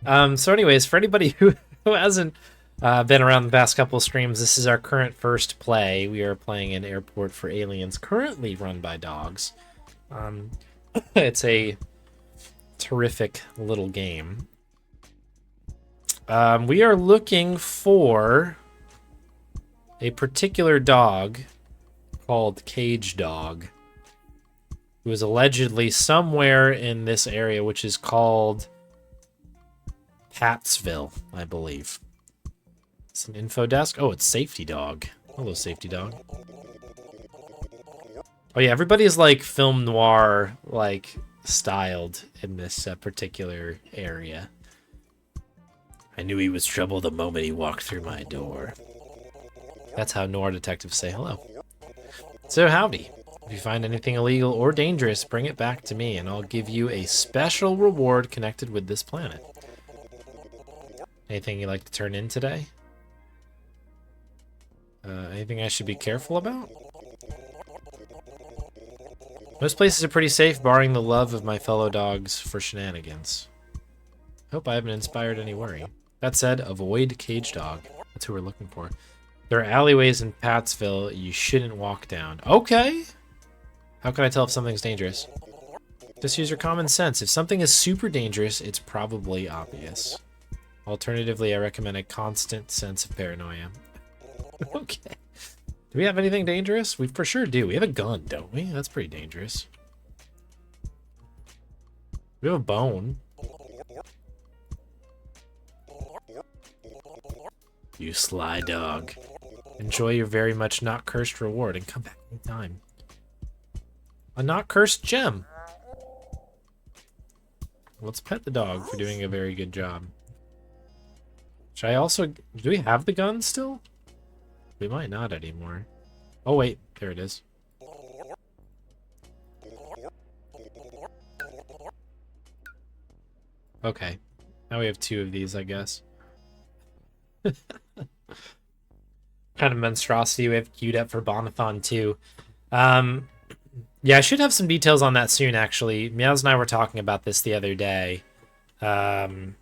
So anyways, for anybody who hasn't been around the past couple of streams, this is our current first play. We are playing an Airport for Aliens, currently run by dogs. Um, it's a terrific little game. We are looking for a particular dog called Cage Dog, who is allegedly somewhere in this area, which is called Pattsville, I believe. It's an info desk. Oh, it's Safety Dog. Hello, Safety Dog. Oh yeah, everybody is like film noir, like styled in this particular area. I knew he was trouble the moment he walked through my door. That's how noir detectives say hello. So howdy. If you find anything illegal or dangerous, bring it back to me, and I'll give you a special reward connected with this planet. Anything you'd like to turn in today? Anything I should be careful about? Most places are pretty safe, barring the love of my fellow dogs for shenanigans. Hope I haven't inspired any worry. That said, avoid Cage Dog. That's who we're looking for. There are alleyways in Pattsville you shouldn't walk down. Okay! How can I tell if something's dangerous? Just use your common sense. If something is super dangerous, it's probably obvious. Alternatively, I recommend a constant sense of paranoia. Okay. Do we have anything dangerous? We for sure do. We have a gun, don't we? That's pretty dangerous. We have a bone. You sly dog. Enjoy your very much not cursed reward and come back anytime. A not cursed gem. Let's pet the dog for doing a very good job. Should I also... Do we have the gun still? We might not anymore. Oh, wait. There it is. Okay. Now we have two of these, I guess. Kind of monstrosity we have queued up for Bonathon, too. Yeah, I should have some details on that soon, actually. Meows and I were talking about this the other day. So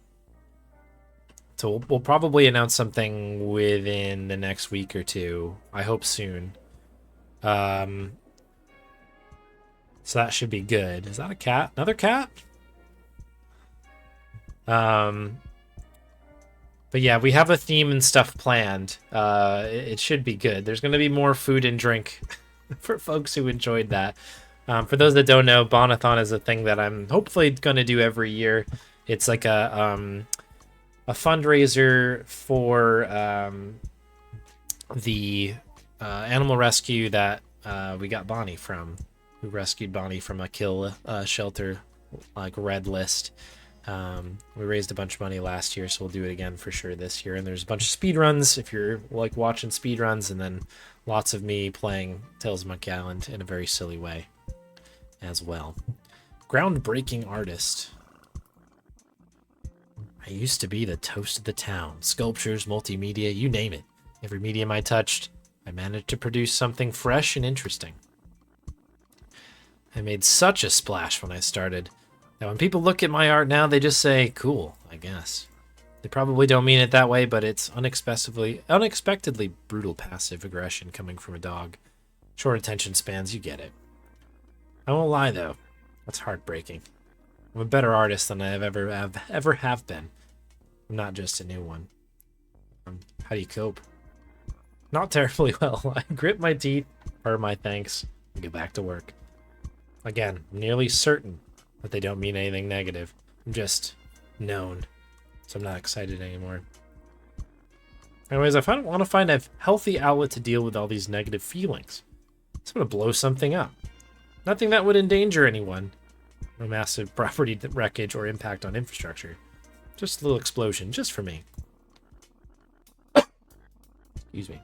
we'll probably announce something within the next week or two. I hope soon. So that should be good. Is that a cat? Another cat? But yeah, we have a theme and stuff planned. It should be good. There's going to be more food and drink for folks who enjoyed that. For those that don't know, Bonathon is a thing that I'm hopefully going to do every year. It's like a fundraiser for the animal rescue that we got Bonnie from. We rescued Bonnie from a kill shelter, like red list. We raised a bunch of money last year, so we'll do it again for sure this year. And there's a bunch of speed runs if you're like watching speed runs, and then lots of me playing Tales of Monkey Island in a very silly way as well. Groundbreaking artist. I used to be the toast of the town. Sculptures, multimedia, you name it. Every medium I touched, I managed to produce something fresh and interesting. I made such a splash when I started. Now, when people look at my art now, they just say, cool, I guess. They probably don't mean it that way, but it's unexpectedly brutal passive aggression coming from a dog. Short attention spans, you get it. I won't lie, though. That's heartbreaking. I'm a better artist than I ever have been. I'm not just a new one. How do you cope? Not terribly well. I grit my teeth, earn my thanks, and get back to work. Again, I'm nearly certain that they don't mean anything negative. I'm just known, so I'm not excited anymore. Anyways, I want to find a healthy outlet to deal with all these negative feelings. So I'm going to blow something up. Nothing that would endanger anyone. No massive property wreckage or impact on infrastructure. Just a little explosion, just for me. Excuse me.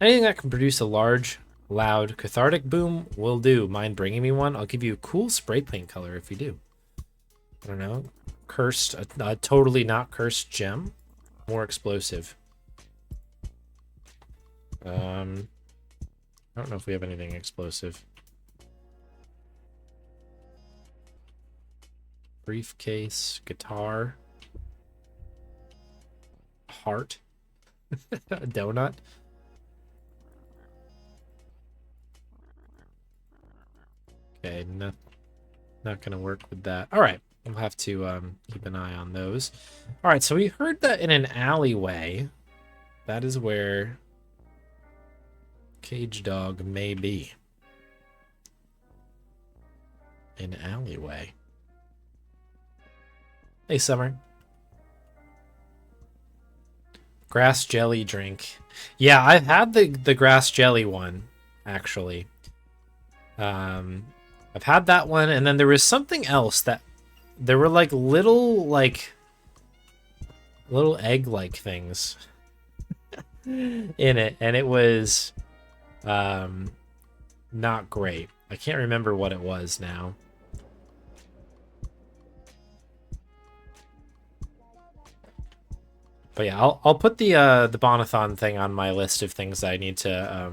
Anything that can produce a large, loud, cathartic boom will do. Mind bringing me one? I'll give you a cool spray paint color if you do. I don't know. Cursed, a totally not cursed gem. More explosive. I don't know if we have anything explosive. Briefcase, guitar, heart, a donut. Okay, not gonna work with that. All right, we'll have to keep an eye on those. All right, so we heard that in an alleyway. That is where Cage Dog may be. An alleyway. Hey, Summer. Grass jelly drink. Yeah, I've had the grass jelly one, actually. I've had that one, and then there was something else that there were like little egg-like things in it, and it was not great. I can't remember what it was now. But yeah, I'll put the Bonathon thing on my list of things I need to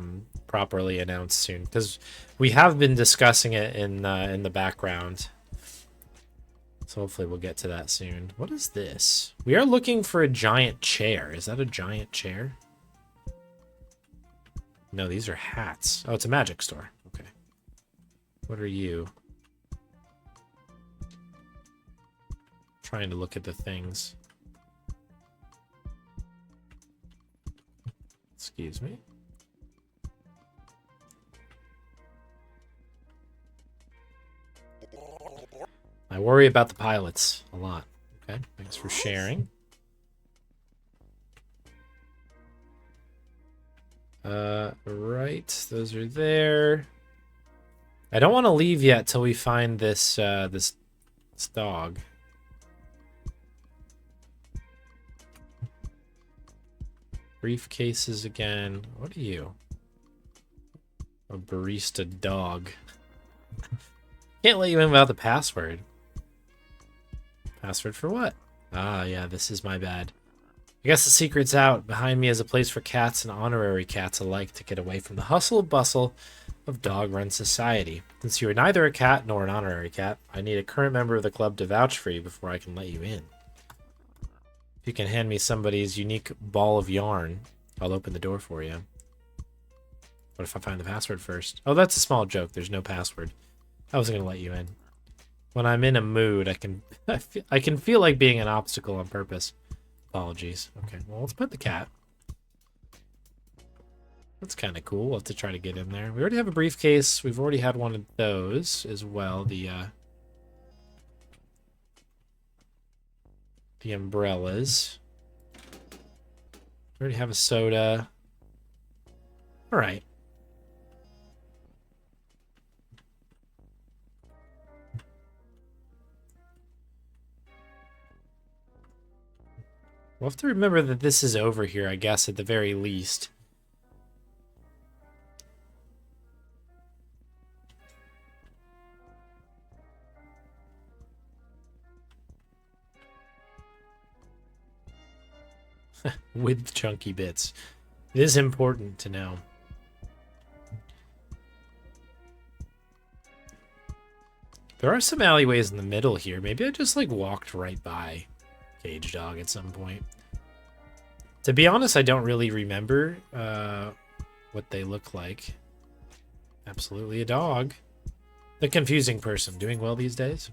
properly announce soon, because we have been discussing it in the background. So hopefully we'll get to that soon. What is this? We are looking for a giant chair. Is that a giant chair? No, these are hats. Oh, it's a magic store. Okay. What are you? Trying to look at the things. Excuse me. I worry about the pilots a lot. Okay, thanks for sharing. Right, those are there. I don't want to leave yet till we find this this dog. Briefcases again. What are you? A barista dog. Can't let you in without the password. Password for what? Ah, yeah, this is my bad. I guess the secret's out. Behind me is a place for cats and honorary cats alike to get away from the hustle and bustle of dog-run society. Since you are neither a cat nor an honorary cat, I need a current member of the club to vouch for you before I can let you in. If you can hand me somebody's unique ball of yarn, I'll open the door for you. What if I find the password first? Oh, that's a small joke. There's no password. I wasn't gonna let you in. When I'm in a mood, I can feel like being an obstacle on purpose. Apologies. Okay, well, let's put the cat. That's kind of cool. We'll have to try to get in there. We already have a briefcase. We've already had one of those as well. The umbrellas. We already have a soda. All right. We'll have to remember that this is over here, I guess, at the very least. With chunky bits. It is important to know. There are some alleyways in the middle here. Maybe I just, like, walked right by Cage Dog at some point. To be honest, I don't really remember what they look like. Absolutely a dog. The confusing person. Doing well these days?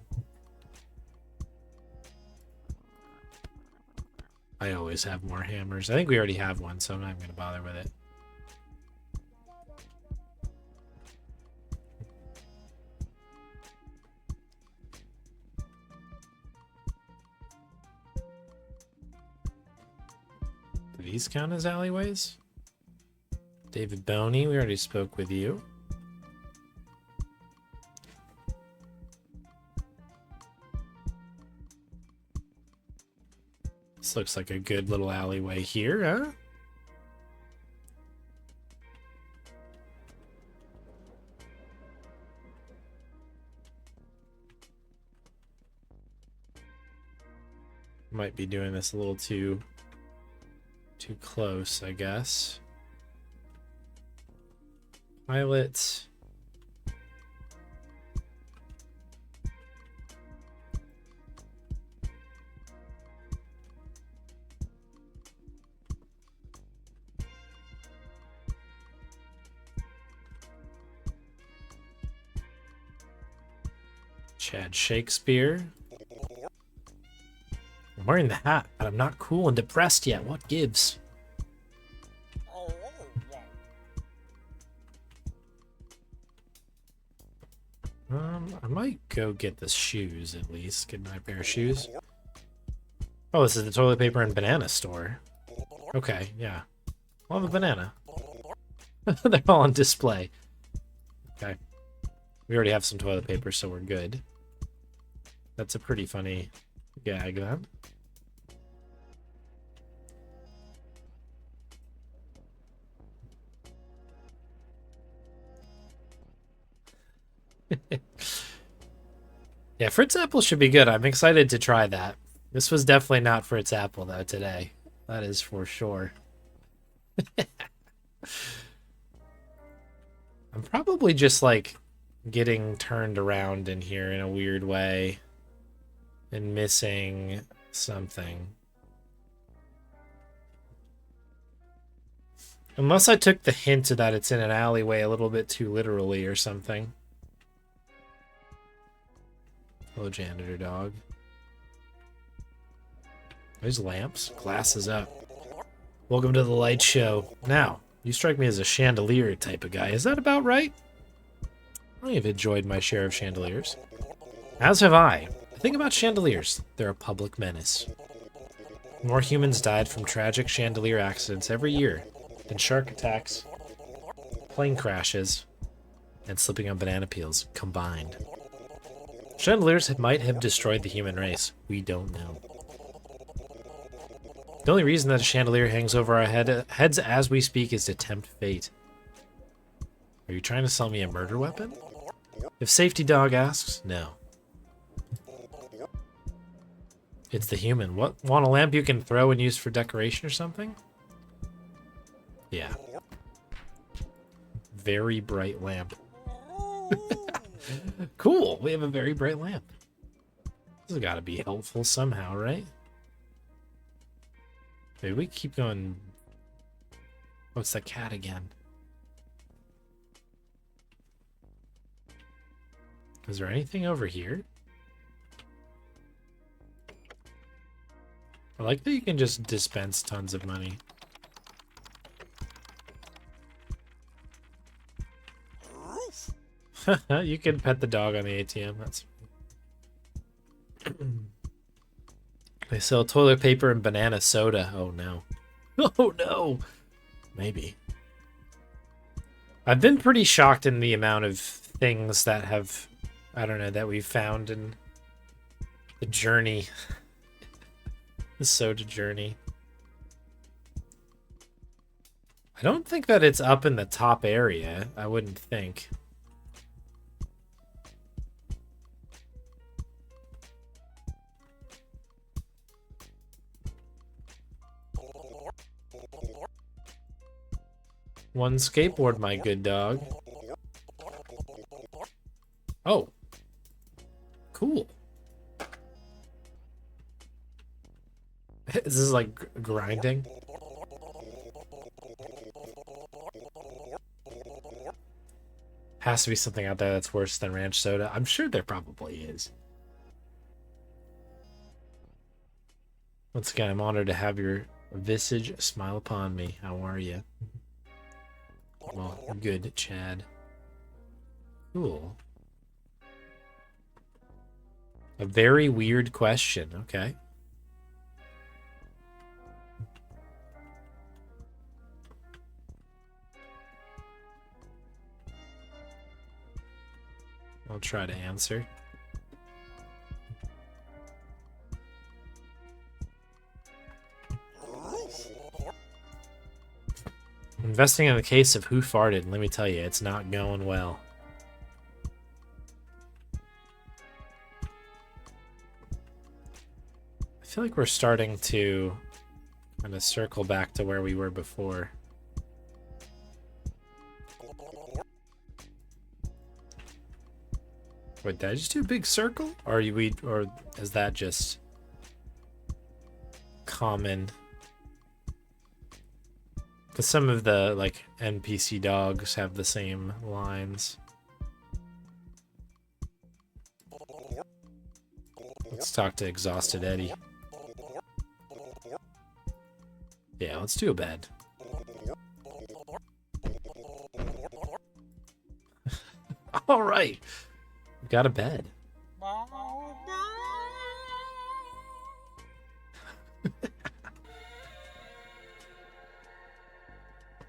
I always have more hammers. I think we already have one, so I'm not even going to bother with it. Do these count as alleyways? David Boney, we already spoke with you. This looks like a good little alleyway here, huh? Might be doing this a little too close, I guess. Pilot. Chad Shakespeare. I'm wearing the hat, but I'm not cool and depressed yet. What gives? I might go get the shoes at least. Get my pair of shoes. Oh, this is the toilet paper and banana store. Okay, yeah. I'll have a banana. They're all on display. Okay. We already have some toilet paper, so we're good. That's a pretty funny gag, then. Yeah, Fritz Apple should be good. I'm excited to try that. This was definitely not Fritz Apple, though, today. That is for sure. I'm probably just, like, getting turned around in here in a weird way and missing something. Unless I took the hint that it's in an alleyway a little bit too literally or something. Hello, janitor dog. There's lamps. Glasses up. Welcome to the light show. Now, you strike me as a chandelier type of guy. Is that about right? I have enjoyed my share of chandeliers. As have I. The thing about chandeliers, they're a public menace. More humans died from tragic chandelier accidents every year than shark attacks, plane crashes, and slipping on banana peels combined. Chandeliers might have destroyed the human race. We don't know. The only reason that a chandelier hangs over our heads as we speak is to tempt fate. Are you trying to sell me a murder weapon? If Safety Dog asks, no. It's the human. What? Want a lamp you can throw and use for decoration or something? Yeah. Very bright lamp. Cool. We have a very bright lamp. This has got to be helpful somehow, right? Maybe we keep going. Oh, it's the cat again. Is there anything over here? I like that you can just dispense tons of money. You can pet the dog on the ATM. That's. They sell toilet paper and banana soda. Oh no. Oh no. Maybe. I've been pretty shocked in the amount of things that have, I don't know, that we've found in the journey. The soda journey. I don't think that it's up in the top area. I wouldn't think. One skateboard, my good dog. Oh. Cool. Is this like grinding? Has to be something out there that's worse than ranch soda. I'm sure there probably is. Once again, I'm honored to have your visage smile upon me. How are you? Well, good, Chad. Cool. A very weird question. Okay. I'll try to answer. Investing in the case of Who Farted, let me tell you, it's not going well. I feel like we're starting to kind of circle back to where we were before. Wait, did I just do a big circle? Or is that just common? Because some of the, like, NPC dogs have the same lines. talk to Exhausted Eddie. Yeah, let's do a bed. All right. We've got a bed.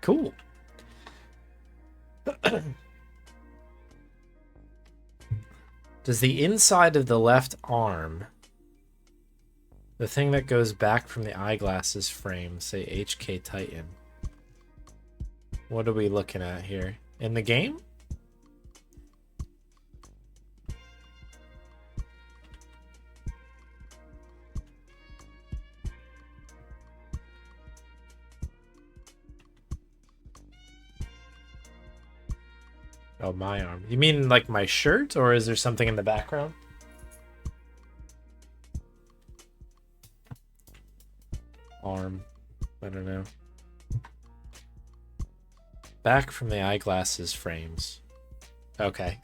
Cool. Does the inside of the left arm, the thing that goes back from the eyeglasses frame, say HK Titan? What are we looking at here? In the game? Oh, my arm. You mean like my shirt, or is there something in the background? Arm. I don't know. Back from the eyeglasses frames. Okay.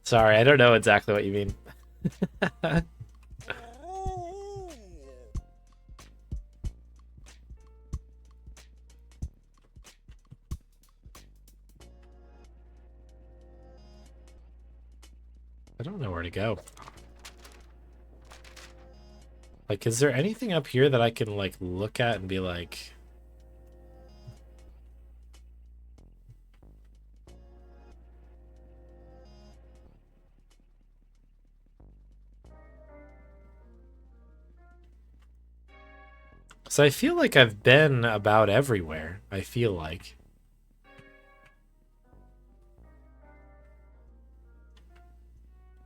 Sorry, I don't know exactly what you mean. I don't know where to go. Like, is there anything up here that I can, like, look at and be like... So I feel like I've been about everywhere, I feel like.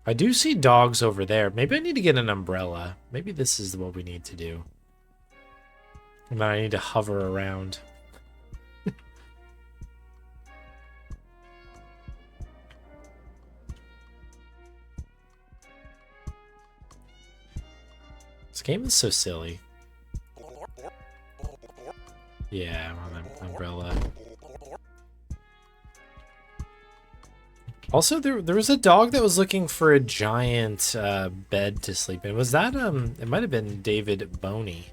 I do see dogs over there. Maybe I need to get an umbrella. Maybe this is what we need to do. And then I need to hover around. This game is so silly. Yeah, I'm on an umbrella. Also, there was a dog that was looking for a giant bed to sleep in. Was that, it might have been David Boney.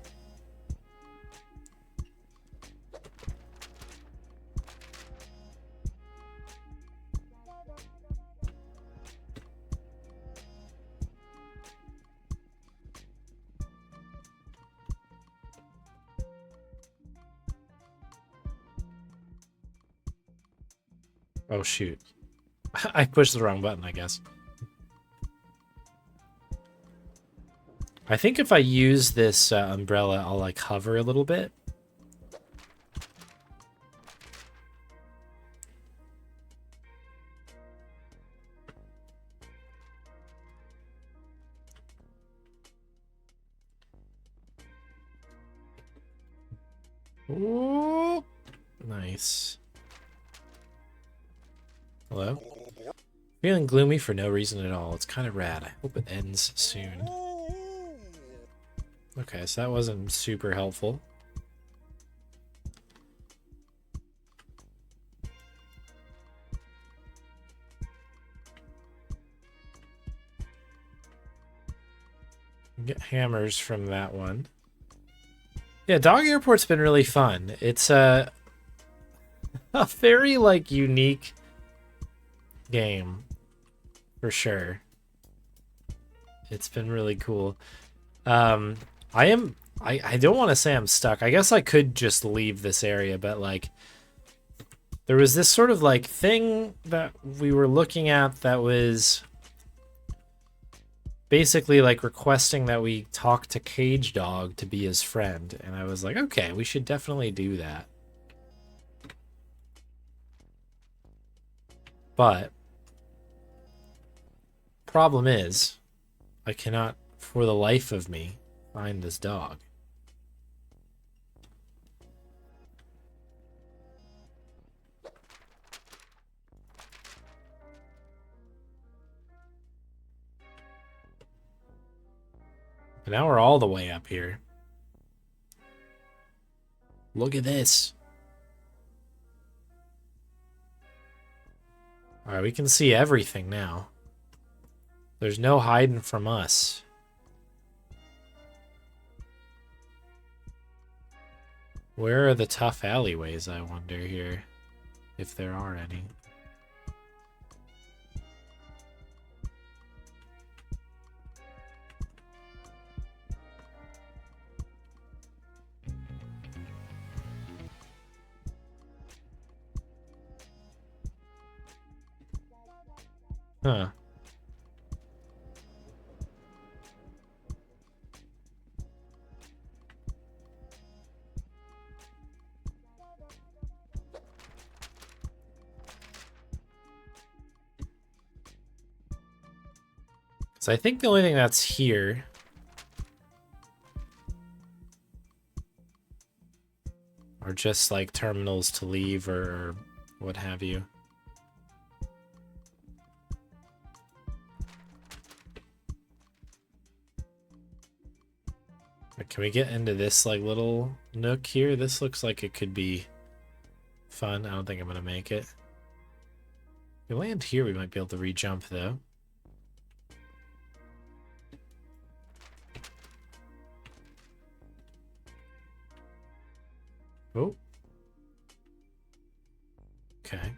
Oh, shoot. I pushed the wrong button, I guess. I think if I use this umbrella, I'll, like, hover a little bit. Ooh, nice. Hello? Feeling gloomy for no reason at all. It's kind of rad. I hope it ends soon. Okay, so that wasn't super helpful. Get hammers from that one. Yeah, Dog Airport's been really fun. It's a very, like, unique game, for sure. It's been really cool. I don't want to say I'm stuck. I guess I could just leave this area, but, like, there was this sort of, like, thing that we were looking at that was basically, like, requesting that we talk to Cage Dog to be his friend, and I was like, okay, we should definitely do that. But problem is, I cannot, for the life of me, find this dog. But now we're all the way up here. Look at this. Alright, we can see everything now. There's no hiding from us. Where are the tough alleyways, I wonder here, if there are any. Huh. So I think the only thing that's here are just like terminals to leave or what have you. Can we get into this like little nook here? This looks like it could be fun. I don't think I'm gonna make it. If we land here, we might be able to re-jump though. Oh. Okay.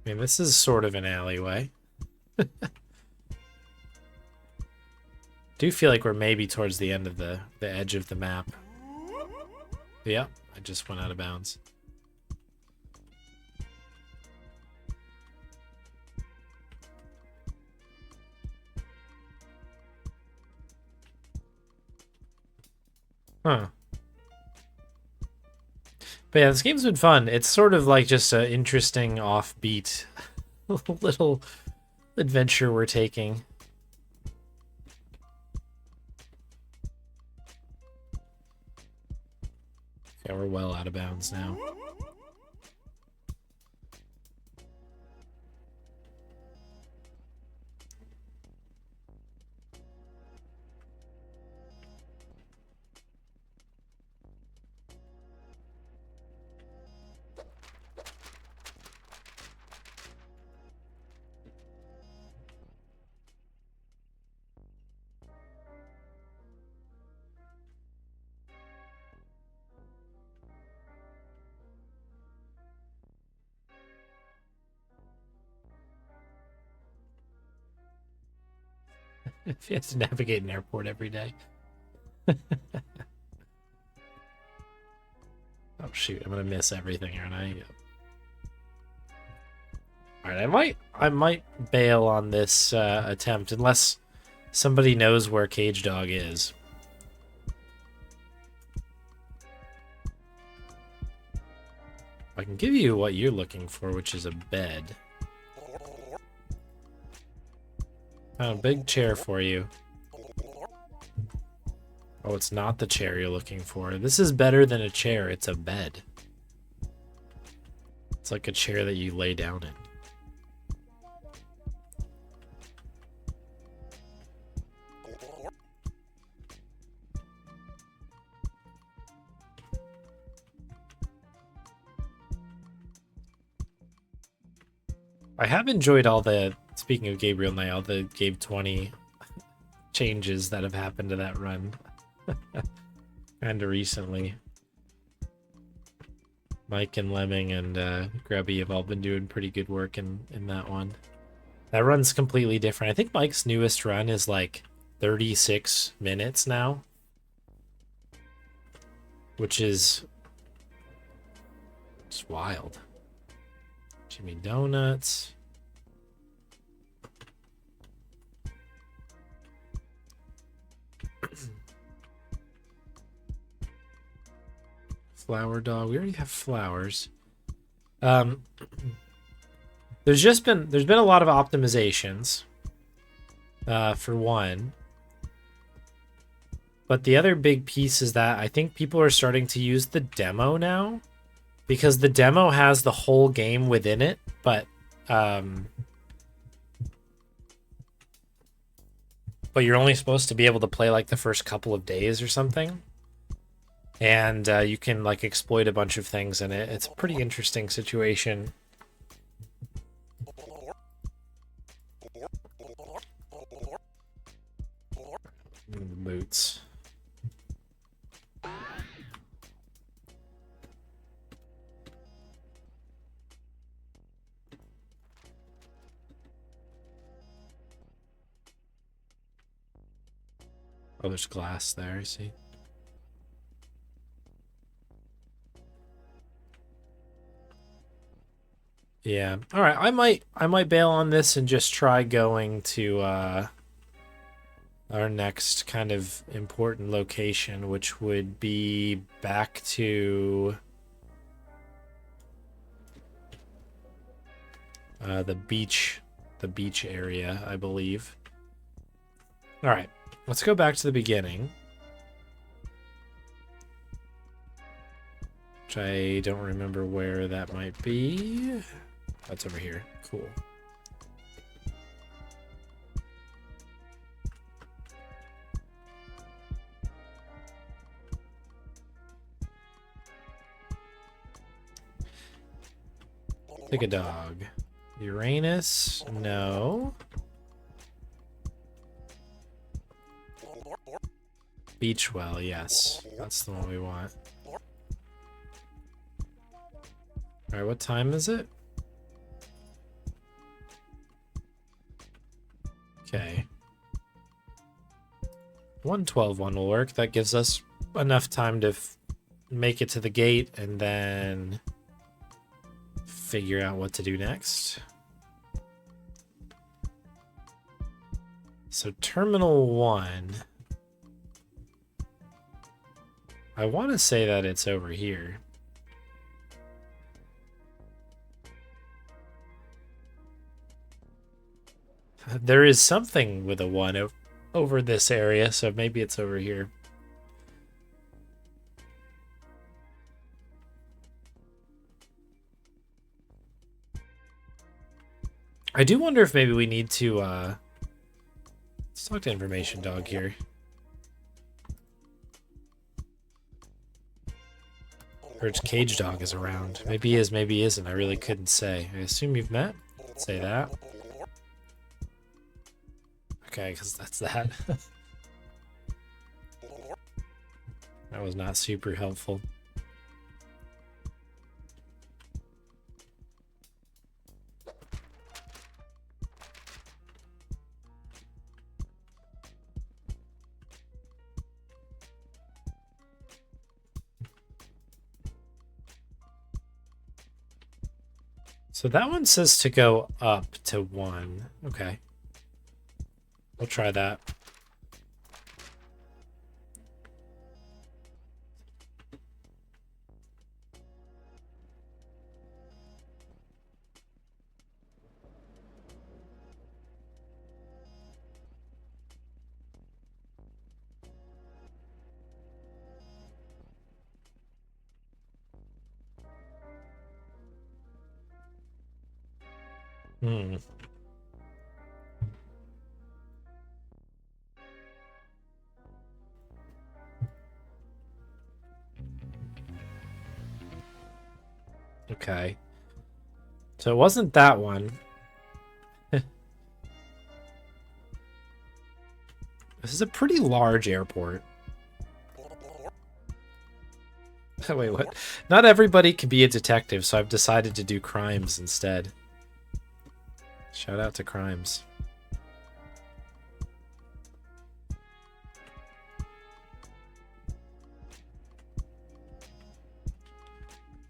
I mean, this is sort of an alleyway. Do feel like we're maybe towards the end of the edge of the map. Yep, I just went out of bounds. Huh. But yeah, this game's been fun. It's sort of like just an interesting offbeat little adventure we're taking. Yeah, we're well out of bounds now. If you have to navigate an airport every day. Oh shoot, I'm gonna miss everything, aren't I? Yep. Alright, I might bail on this attempt unless somebody knows where Cage Dog is. I can give you what you're looking for, which is a bed. Found a big chair for you. Oh, it's not the chair you're looking for. This is better than a chair. It's a bed. It's like a chair that you lay down in. I have enjoyed all the, speaking of Gabriel Knight, all the Gabe 20 changes that have happened to that run. Kind of recently. Mike and Lemming and Grubby have all been doing pretty good work in that one. That run's completely different. I think Mike's newest run is like 36 minutes now. Which is just wild. Jimmy Donuts. Flower dog. We already have flowers. There's been a lot of optimizations. For one. But the other big piece is that I think people are starting to use the demo now. Because the demo has the whole game within it, but you're only supposed to be able to play like the first couple of days or something. And you can like exploit a bunch of things in it. It's a pretty interesting situation. boots. Oh, there's glass there, I see. Yeah. All right, I might bail on this and just try going to our next kind of important location, which would be back to the beach area, I believe. All right, let's go back to the beginning. Which I don't remember where that might be. That's over here. Cool. Pick a dog. Uranus? No. Beachwell, yes. That's the one we want. Alright, what time is it? Okay. 1:12 one will work. That gives us enough time to make it to the gate and then figure out what to do next. So Terminal 1. I want to say that it's over here. There is something with a 1 over this area, so maybe it's over here. I do wonder if maybe we need to, let's talk to Information Dog here. Or Cage Dog is around. Maybe he is, maybe he isn't. I really couldn't say. I assume you've met? Say that. Okay, because that's that. That was not super helpful. So that one says to go up to 1. Okay. We'll try that. Hmm. Okay. So it wasn't that one. This is a pretty large airport. Wait, what? Not everybody can be a detective, so I've decided to do crimes instead. Shout out to crimes.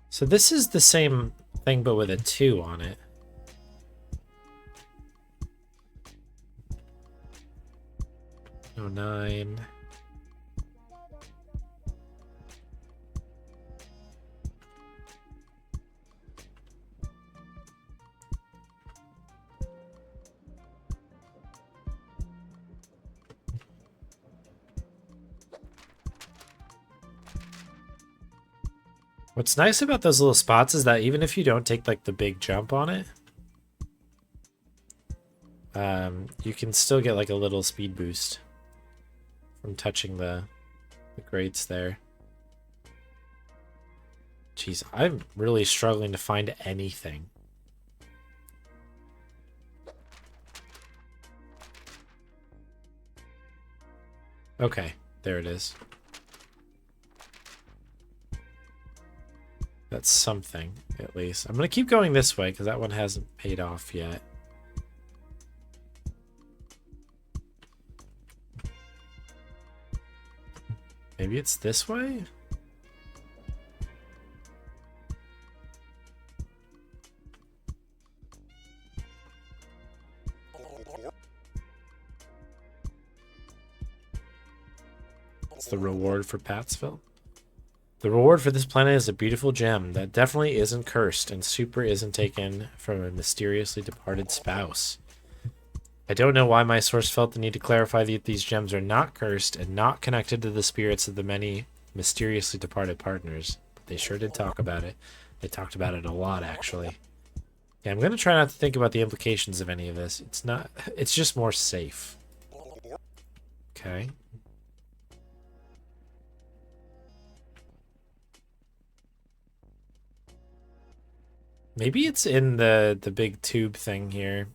So this is the same thing, but with a 2 on it. Oh, 9. What's nice about those little spots is that even if you don't take like the big jump on it, you can still get like a little speed boost from touching the grates there. Jeez, I'm really struggling to find anything. Okay, there it is. That's something, at least. I'm going to keep going this way, because that one hasn't paid off yet. Maybe it's this way? It's the reward for Pat'sville. The reward for this planet is a beautiful gem that definitely isn't cursed, and super isn't taken from a mysteriously departed spouse. I don't know why my source felt the need to clarify that these gems are not cursed and not connected to the spirits of the many mysteriously departed partners, but they sure did talk about it. They talked about it a lot, actually. Yeah, I'm going to try not to think about the implications of any of this. It's just more safe. Okay. Maybe it's in the big tube thing here.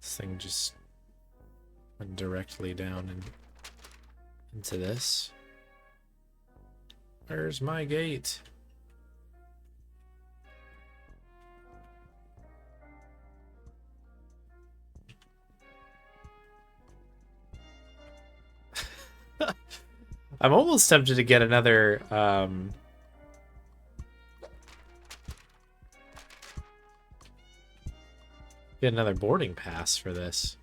This thing just went directly down and into this. Where's my gate? I'm almost tempted to get another boarding pass for this.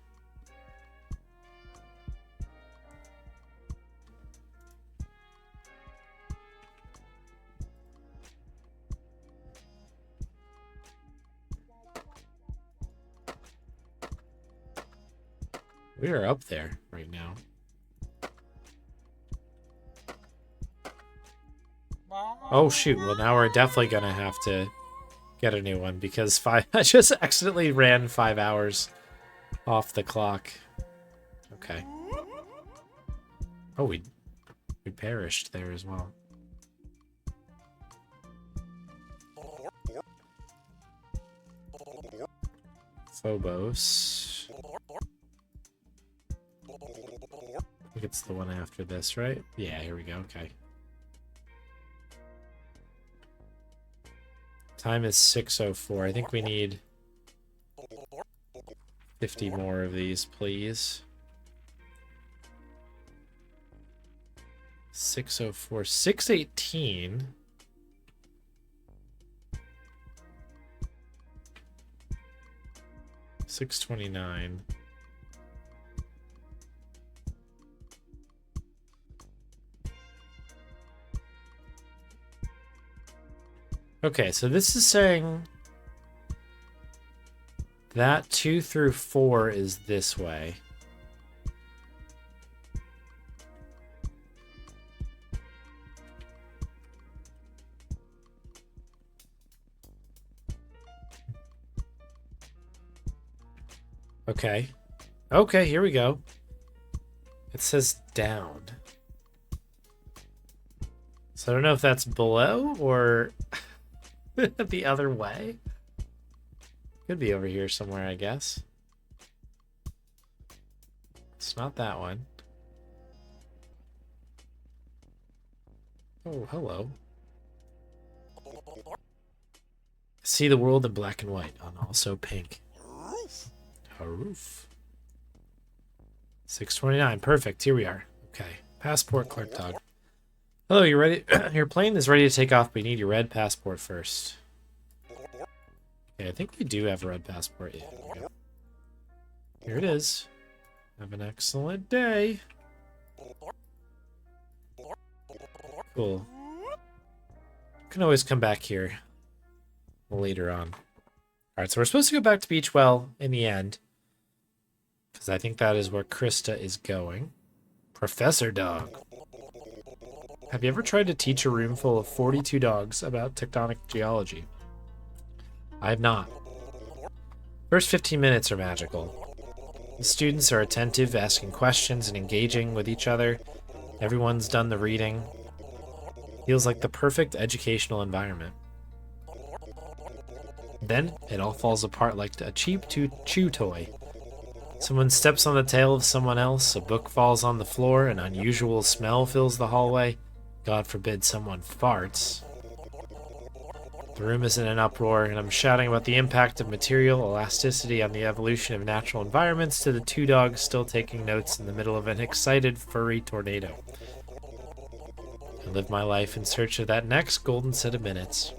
We are up there right now. Oh shoot, well now we're definitely gonna have to get a new one because I just accidentally ran 5 hours off the clock. Okay. Oh, we perished there as well. Phobos. I think it's the one after this, right? Yeah, here we go, okay. Time is 6:04. I think we need 50 more of these, please. 6:04. 6:18. $6.29. Okay, so this is saying that 2 through 4 is this way. Okay. Okay, here we go. It says down. So I don't know if that's below or the other way. Could be over here somewhere, I guess. It's not that one. Oh, hello. See the world in black and white, and also pink. Haroof. 6:29. Perfect. Here we are. Okay. Passport, Clark Dog. Hello, you ready? Your plane is ready to take off, but you need your red passport first. Okay, I think we do have a red passport. Yeah, there we go. Here it is. Have an excellent day. Cool. Can always come back here later on. Alright, so we're supposed to go back to Beachwell in the end. Because I think that is where Krista is going. Professor Dog. Have you ever tried to teach a room full of 42 dogs about tectonic geology? I have not. First 15 minutes are magical. The students are attentive, asking questions and engaging with each other. Everyone's done the reading. Feels like the perfect educational environment. Then it all falls apart like a cheap chew toy. Someone steps on the tail of someone else, a book falls on the floor, an unusual smell fills the hallway. God forbid someone farts. The room is in an uproar, and I'm shouting about the impact of material elasticity on the evolution of natural environments to the two dogs still taking notes in the middle of an excited, furry tornado. I live my life in search of that next golden set of minutes.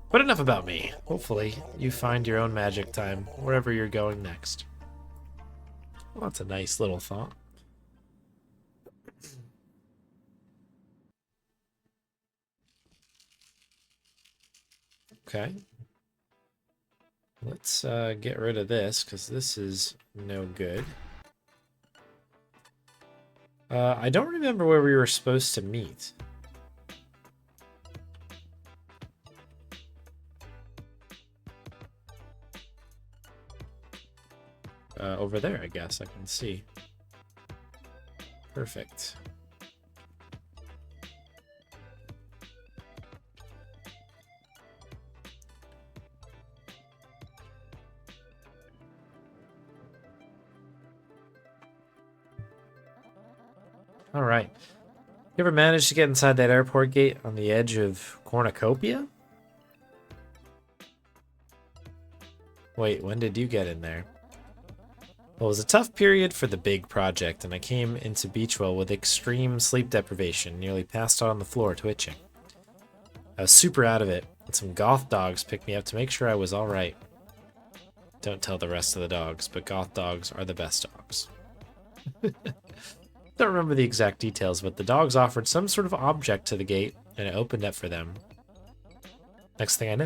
But enough about me. Hopefully, you find your own magic time wherever you're going next. Well, that's a nice little thought. Okay. Let's get rid of this, because this is no good. I don't remember where we were supposed to meet. Over there, I guess. I can see. Perfect. All right. You ever managed to get inside that airport gate on the edge of Cornucopia? Wait, when did you get in there? Well, it was a tough period for the big project, and I came into Beachwell with extreme sleep deprivation, nearly passed out on the floor, twitching. I was super out of it, and some goth dogs picked me up to make sure I was alright. Don't tell the rest of the dogs, but goth dogs are the best dogs. Don't remember the exact details, but the dogs offered some sort of object to the gate, and it opened up for them. Next thing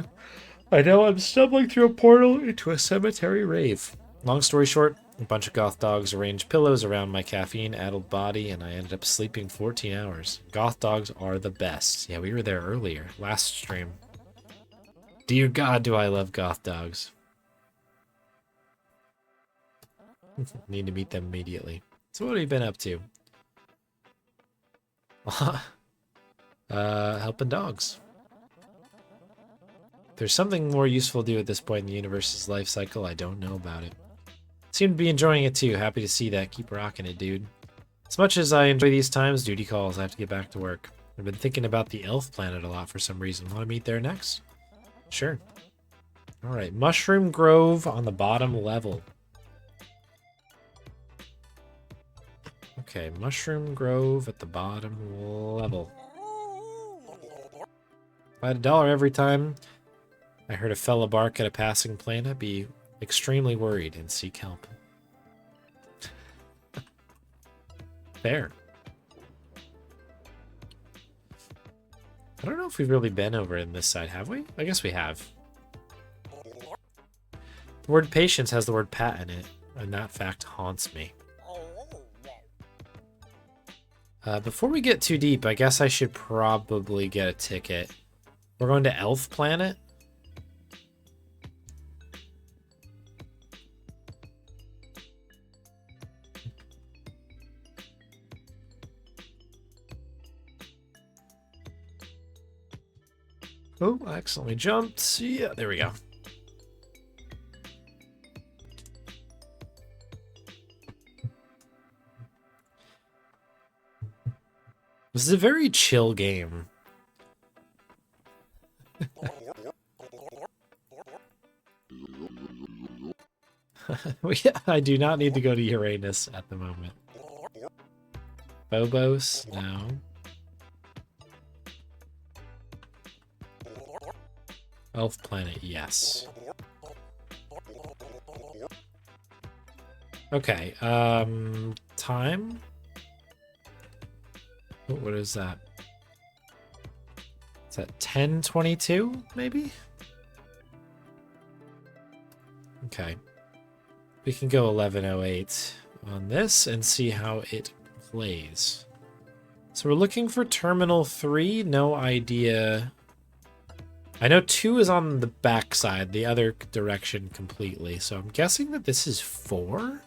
I know I'm stumbling through a portal into a cemetery rave. Long story short, a bunch of goth dogs arranged pillows around my caffeine-addled body, and I ended up sleeping 14 hours. Goth dogs are the best. Yeah, we were there earlier, last stream. Dear God, do I love goth dogs. Need to meet them immediately. So what have you been up to? Helping dogs. If there's something more useful to do at this point in the universe's life cycle, I don't know about it. Seem to be enjoying it too. Happy to see that. Keep rocking it, dude. As much as I enjoy these times, duty calls. I have to get back to work. I've been thinking about the elf planet a lot for some reason. Want to meet there next? Sure. Alright, Mushroom Grove on the bottom level. Okay, Mushroom Grove at the bottom level. If I had $1 every time I heard a fella bark at a passing plane, I'd be extremely worried and seek help. Fair. I don't know if we've really been over in this side, have we? I guess we have. The word patience has the word pat in it, and that fact haunts me. Before we get too deep, I guess I should probably get a ticket. We're going to Elf Planet. Oh, I accidentally jumped. Yeah, there we go. This is a very chill game. I do not need to go to Uranus at the moment. Phobos? No. Elf Planet, yes. Okay, time? What is that? Is that 10:22, maybe? Okay. We can go 11:08 on this and see how it plays. So we're looking for Terminal 3, no idea. I know 2 is on the back side, the other direction completely, so I'm guessing that this is 4?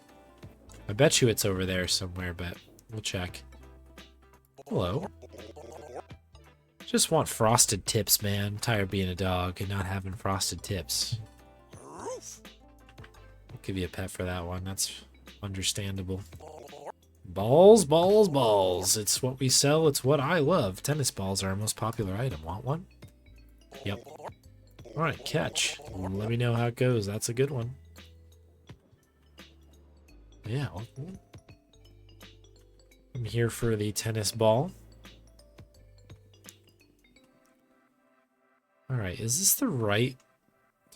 I bet you it's over there somewhere, but we'll check. Hello. Just want frosted tips, man. I'm tired of being a dog and not having frosted tips. give you a pet for that one. That's understandable. Balls, balls, balls. It's what we sell. It's what I love. Tennis balls are our most popular item. Want one? Yep. All right, catch. Let me know how it goes. That's a good one. Yeah. I'm here for the tennis ball. All right, is this the right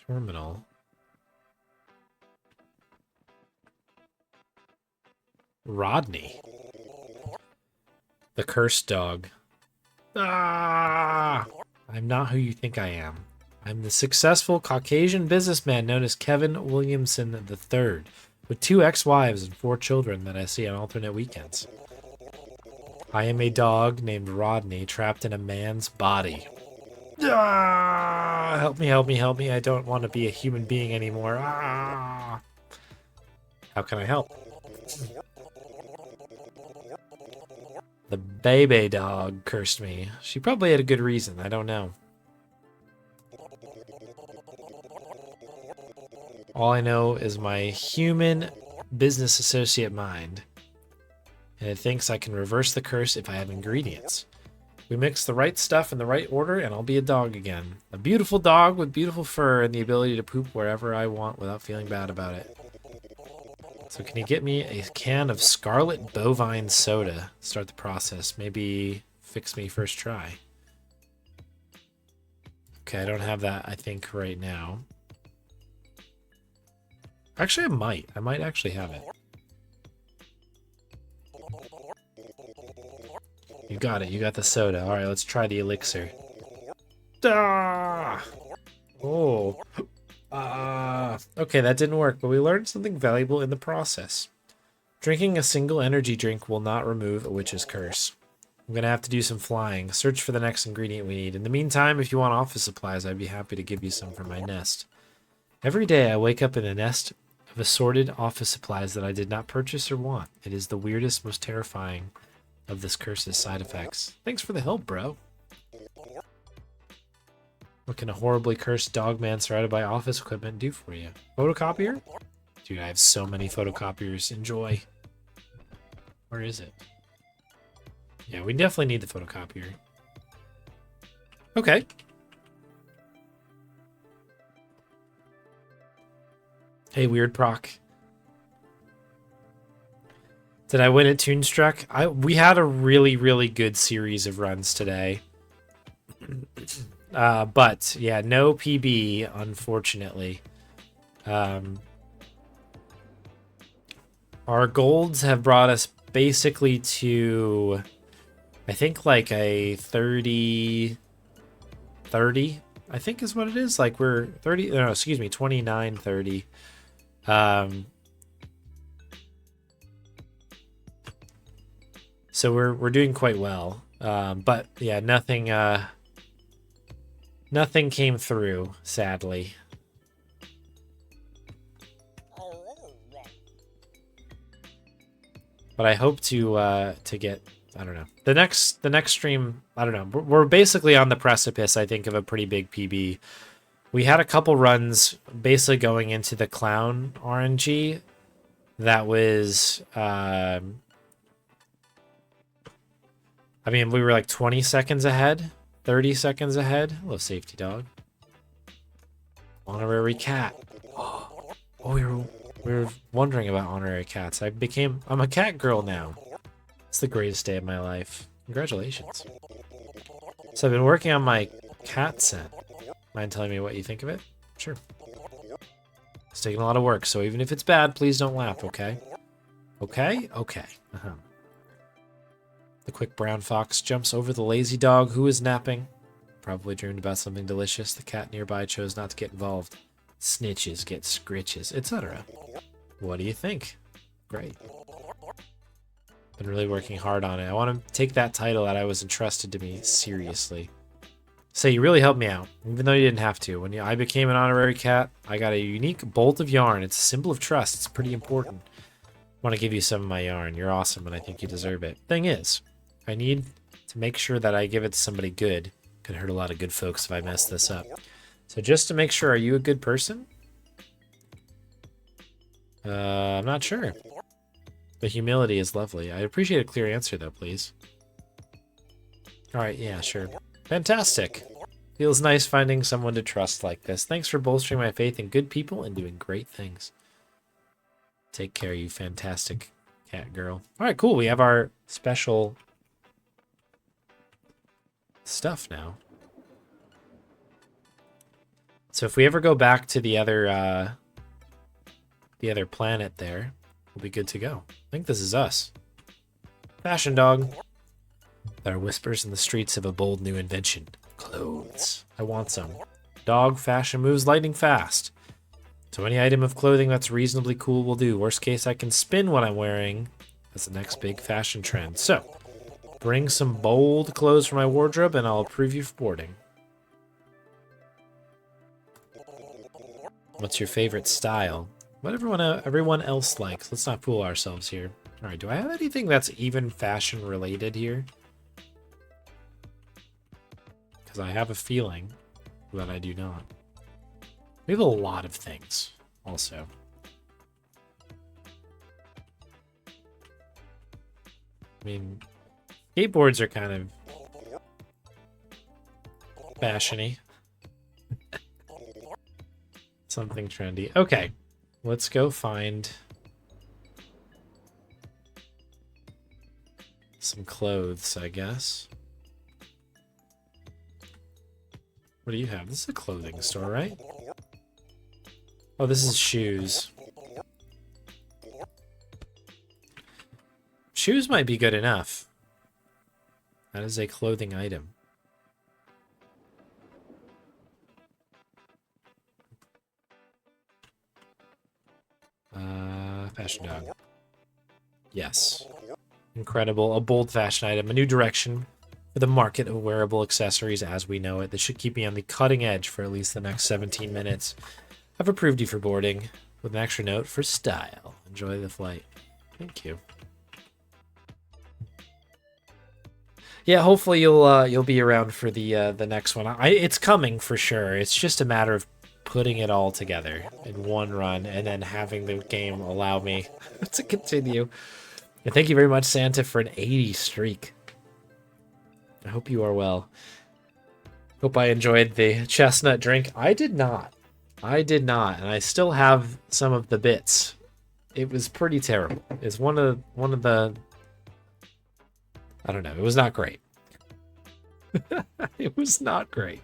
terminal? Rodney. The cursed dog. Ah! I'm not who you think I am. I'm the successful Caucasian businessman known as Kevin Williamson III, with 2 ex-wives and 4 children that I see on alternate weekends. I am a dog named Rodney trapped in a man's body. Ah! Help me, help me, help me. I don't want to be a human being anymore. Ah! How can I help? The baby dog cursed me. She probably had a good reason. I don't know. All I know is my human business associate mind. And it thinks I can reverse the curse if I have ingredients. We mix the right stuff in the right order and I'll be a dog again. A beautiful dog with beautiful fur and the ability to poop wherever I want without feeling bad about it. So can you get me a can of Scarlet Bovine soda? Start the process. Maybe fix me first try. Okay, I don't have that, I think, right now. Actually, I might. I might actually have it. You got it. You got the soda. All right, let's try the elixir. Ah! Oh. Okay, that didn't work, but we learned something valuable in the process. Drinking a single energy drink will not remove a witch's curse. I'm going to have to do some flying. Search for the next ingredient we need. In the meantime, if you want office supplies, I'd be happy to give you some from my nest. Every day I wake up in a nest of assorted office supplies that I did not purchase or want. It is the weirdest, most terrifying of this curse's side effects. Thanks for the help, bro. What can a horribly cursed dog man surrounded by office equipment do for you? Photocopier? Dude, I have so many photocopiers. Enjoy. Where is it? Yeah, we definitely need the photocopier. Okay. Hey, Weird Proc. Did I win at Toonstruck? We had a really, really good series of runs today. But, yeah, no PB, unfortunately. Our golds have brought us basically to, I think, like a 30, I think is what it is. Like, we're 30, no, excuse me, 29, 30. So we're doing quite well. But yeah, nothing came through, sadly. But I hope to get, I don't know. The next stream, I don't know. We're basically on the precipice, I think, of a pretty big PB. We had a couple runs basically going into the clown RNG that was I mean, we were like 20 seconds ahead, 30 seconds ahead. Hello, safety dog. Honorary cat. Oh, we were wondering about honorary cats. I'm a cat girl now. It's the greatest day of my life. Congratulations. So I've been working on my cat scent. Mind telling me what you think of it? Sure. It's taking a lot of work, so even if it's bad, please don't laugh, okay? Okay? Okay. The quick brown fox jumps over the lazy dog who is napping. Probably dreamed about something delicious. The cat nearby chose not to get involved. Snitches get scritches, etc. What do you think? Great. Been really working hard on it. I want to take that title that I was entrusted to me seriously. So you really helped me out, even though you didn't have to. When I became an honorary cat, I got a unique bolt of yarn. It's a symbol of trust. It's pretty important. I want to give you some of my yarn. You're awesome, and I think you deserve it. Thing is, I need to make sure that I give it to somebody good. Could hurt a lot of good folks if I mess this up. So just to make sure, are you a good person? I'm not sure. But humility is lovely. I appreciate a clear answer, though, please. All right, yeah, sure. Fantastic. Feels nice finding someone to trust like this. Thanks for bolstering my faith in good people and doing great things. Take care, you fantastic cat girl. All right, cool. We have our special stuff now. So if we ever go back to the other planet there, we'll be good to go. I think this is us. Fashion dog. There are whispers in the streets of a bold new invention. Clothes. I want some. Dog fashion moves lightning fast. So any item of clothing that's reasonably cool will do. Worst case, I can spin what I'm wearing. That's the next big fashion trend. So, bring some bold clothes for my wardrobe and I'll approve you for boarding. What's your favorite style? What everyone else likes. Let's not fool ourselves here. All right, do I have anything that's even fashion related here? Because I have a feeling that I do not. We have a lot of things, also. I mean, skateboards are kind of fashiony. Something trendy. Okay, let's go find some clothes, I guess. What do you have? This is a clothing store, right? Oh, this is shoes. Shoes might be good enough. That is a clothing item. Fashion dog. Yes. Incredible. A bold fashion item. A new direction for the market of wearable accessories as we know it. This should keep me on the cutting edge for at least the next 17 minutes. I've approved you for boarding with an extra note for style. Enjoy the flight. Thank you. Yeah, hopefully you'll be around for the next one. It's coming for sure. It's just a matter of putting it all together in one run and then having the game allow me to continue. And thank you very much, Santa, for an 80 streak. I hope you are well. Hope I enjoyed the chestnut drink. I did not. And I still have some of the bits. It was pretty terrible. It's one of the I don't know. It was not great. It was not great.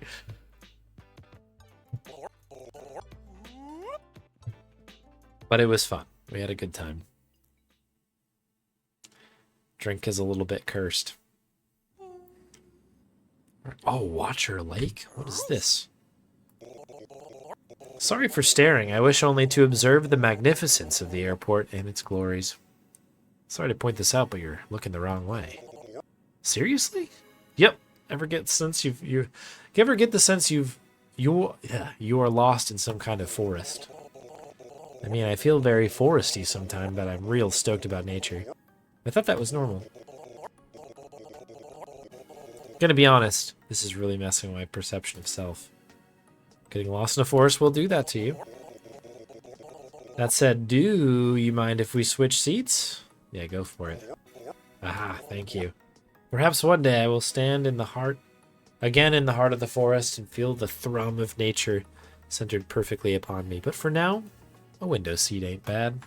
But it was fun. We had a good time. Drink is a little bit cursed. Oh, Watcher Lake? What is this? Sorry for staring. I wish only to observe the magnificence of the airport and its glories. Sorry to point this out, but you're looking the wrong way. Seriously? Yep. Ever get the sense you ever get the sense you are lost in some kind of forest? I mean, I feel very foresty sometimes, but I'm real stoked about nature. I thought that was normal. Gonna be honest, this is really messing with my perception of self. Getting lost in a forest will do that to you. That said, do you mind if we switch seats? Yeah, go for it. Aha, thank you. Perhaps one day I will stand in the heart of the forest and feel the thrum of nature centered perfectly upon me. But for now, a window seat ain't bad.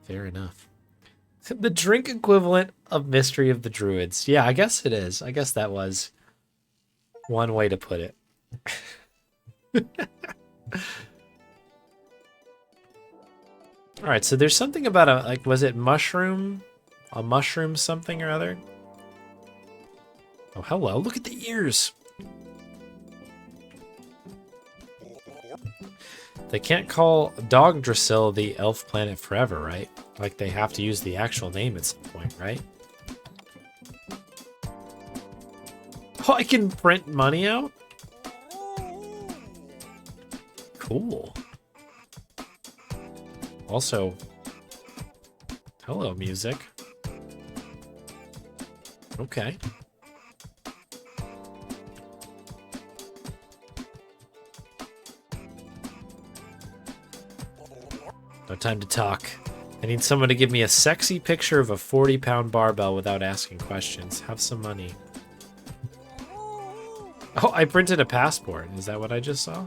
Fair enough. The drink equivalent of Mystery of the Druids. Yeah, I guess it is. I guess that was one way to put it. All right, so there's something about was it mushroom? A mushroom something or other? Oh, hello. Look at the ears. They can't call Dogdrasil the elf planet forever, right? Like, they have to use the actual name at some point, right? Oh, I can print money out? Cool. Also, hello, music. Okay. No time to talk. I need someone to give me a sexy picture of a 40-pound barbell without asking questions. Have some money. Oh, I printed a passport. Is that what I just saw?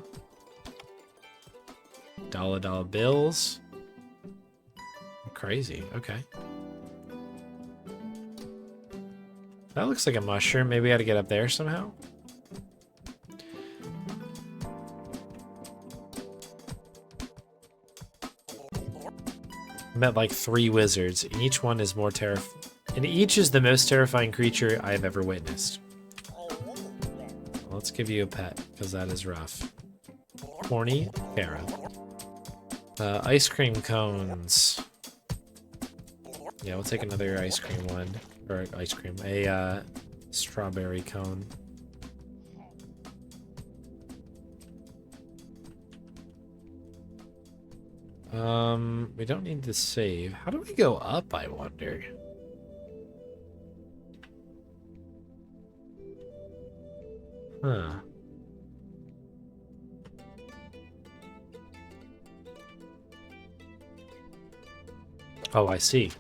Dollar bills. Crazy. Okay. That looks like a mushroom. Maybe I gotta get up there somehow. I met like 3 wizards. And each one is more terrifying. And each is the most terrifying creature I have ever witnessed. Let's give you a pet, because that is rough. Horny Kara. Ice cream cones. Yeah, we'll take another ice cream one. Or ice cream. A strawberry cone. We don't need to save. How do we go up, I wonder? Huh. Oh, I see.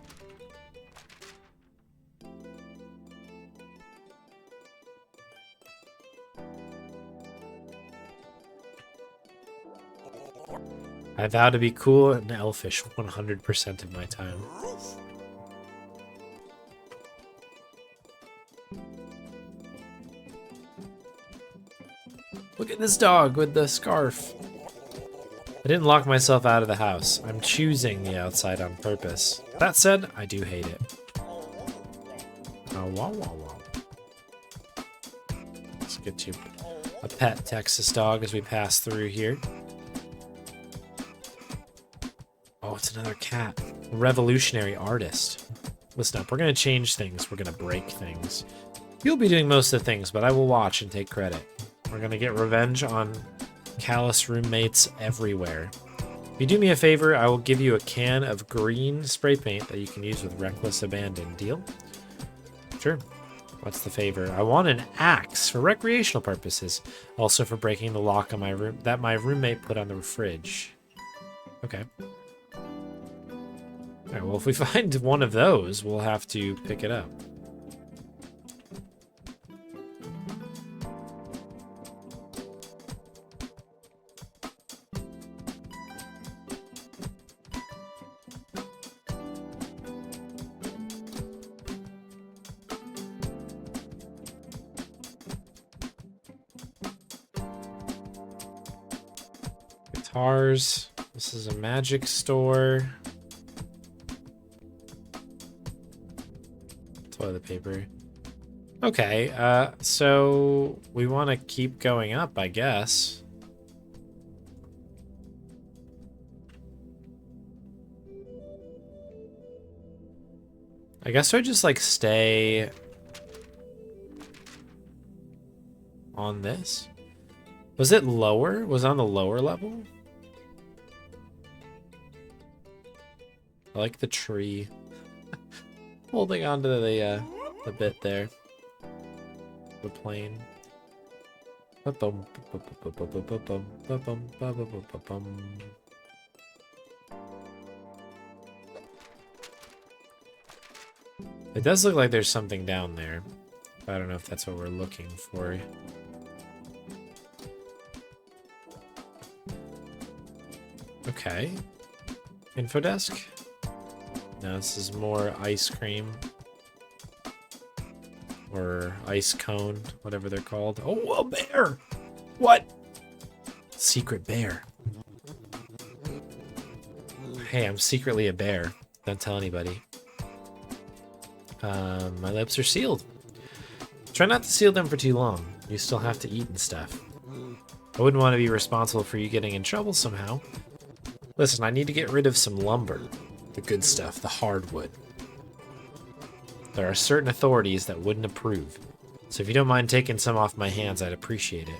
I vow to be cool and elfish 100% of my time. Look at this dog with the scarf. I didn't lock myself out of the house. I'm choosing the outside on purpose. That said, I do hate it. Oh, wow, wow, wow. Let's get you a pet Texas dog as we pass through here. Oh, it's another cat. A revolutionary artist. Listen up, we're going to change things. We're going to break things. You'll be doing most of the things, but I will watch and take credit. We're going to get revenge on callous roommates everywhere. If you do me a favor, I will give you a can of green spray paint that you can use with reckless abandon. Deal? Sure. What's the favor? I want an axe for recreational purposes. Also for breaking the lock on my room that my roommate put on the fridge. Okay. Alright, well, if we find one of those, we'll have to pick it up. Guitars. This is a magic store. Toilet paper. Okay, so we want to keep going up, I guess. I guess I just like stay on this. Was it lower? Was it on the lower level? I like the tree. Holding on to the bit there. The plane. It does look like there's something down there. I don't know if that's what we're looking for. Okay. Info desk? No, this is more ice cream. Or ice cone, whatever they're called. Oh, a bear! What? Secret bear. Hey, I'm secretly a bear. Don't tell anybody. My lips are sealed. Try not to seal them for too long. You still have to eat and stuff. I wouldn't want to be responsible for you getting in trouble somehow. Listen, I need to get rid of some lumber. The good stuff, the hardwood. There are certain authorities that wouldn't approve. So if you don't mind taking some off my hands, I'd appreciate it.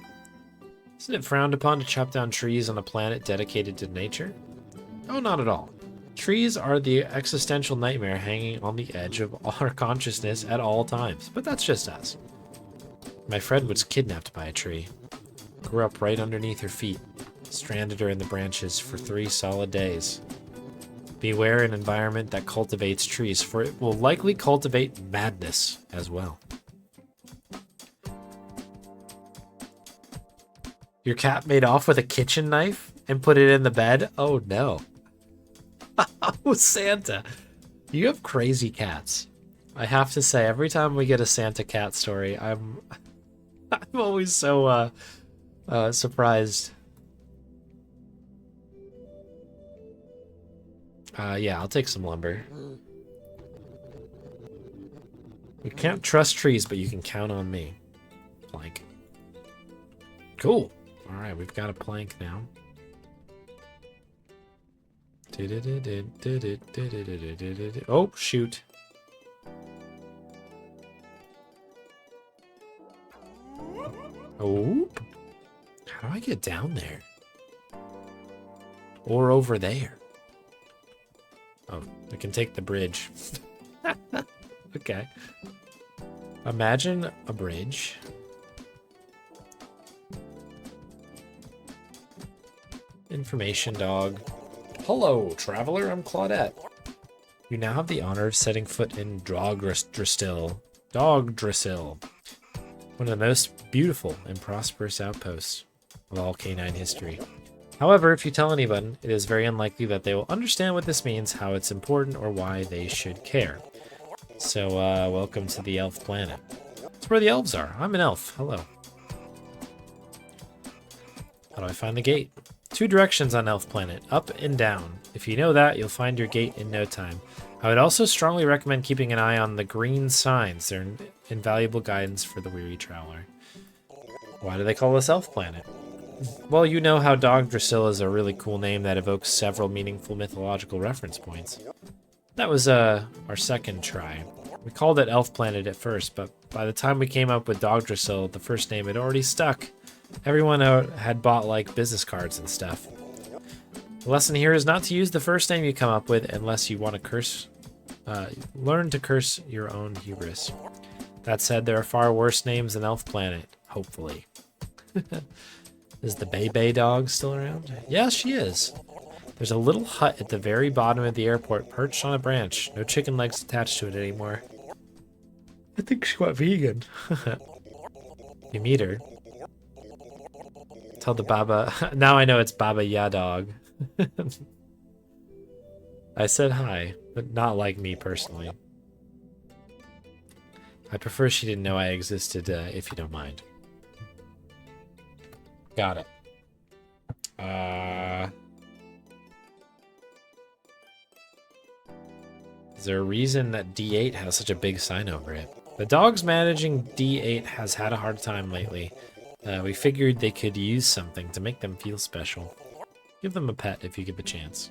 Isn't it frowned upon to chop down trees on a planet dedicated to nature? Oh, not at all. Trees are the existential nightmare hanging on the edge of our consciousness at all times, but that's just us. My friend was kidnapped by a tree. Grew up right underneath her feet. Stranded her in the branches for 3 solid days. Beware an environment that cultivates trees, for it will likely cultivate madness as well. Your cat made off with a kitchen knife and put it in the bed? Oh no. Oh, Santa. You have crazy cats. I have to say, every time we get a Santa cat story, I'm always so surprised. Yeah, I'll take some lumber. You can't trust trees, but you can count on me. Plank. Cool. All right, we've got a plank now. Oh, shoot. Oh. How do I get down there? Or over there? Oh, I can take the bridge. Okay. Imagine a bridge. Information dog. Hello, traveler. I'm Claudette. You now have the honor of setting foot in Dogdrasil, one of the most beautiful and prosperous outposts of all canine history. However, if you tell anyone, it is very unlikely that they will understand what this means, how it's important, or why they should care. So, welcome to the elf planet. That's where the elves are. I'm an elf. Hello. How do I find the gate? 2 directions on Elf Planet, up and down. If you know that, you'll find your gate in no time. I would also strongly recommend keeping an eye on the green signs. They're invaluable guidance for the weary traveler. Why do they call this Elf Planet? Well, you know how Dogdrasil is a really cool name that evokes several meaningful mythological reference points. That was our second try. We called it Elf Planet at first, but by the time we came up with Dogdrasil, the first name had already stuck. Everyone had bought like business cards and stuff. The lesson here is not to use the first name you come up with unless you want to learn to curse your own hubris. That said, there are far worse names than Elf Planet, hopefully. Is the Bay dog still around? Yeah, she is. There's a little hut at the very bottom of the airport perched on a branch. No chicken legs attached to it anymore. I think she went vegan. You meet her. Tell the Baba. Now I know it's Baba Ya Dog. I said hi, but not like me personally. I prefer she didn't know I existed, if you don't mind. Got it. Is there a reason that D8 has such a big sign over it? The dogs managing D8 has had a hard time lately. We figured they could use something to make them feel special. Give them a pet if you get a chance.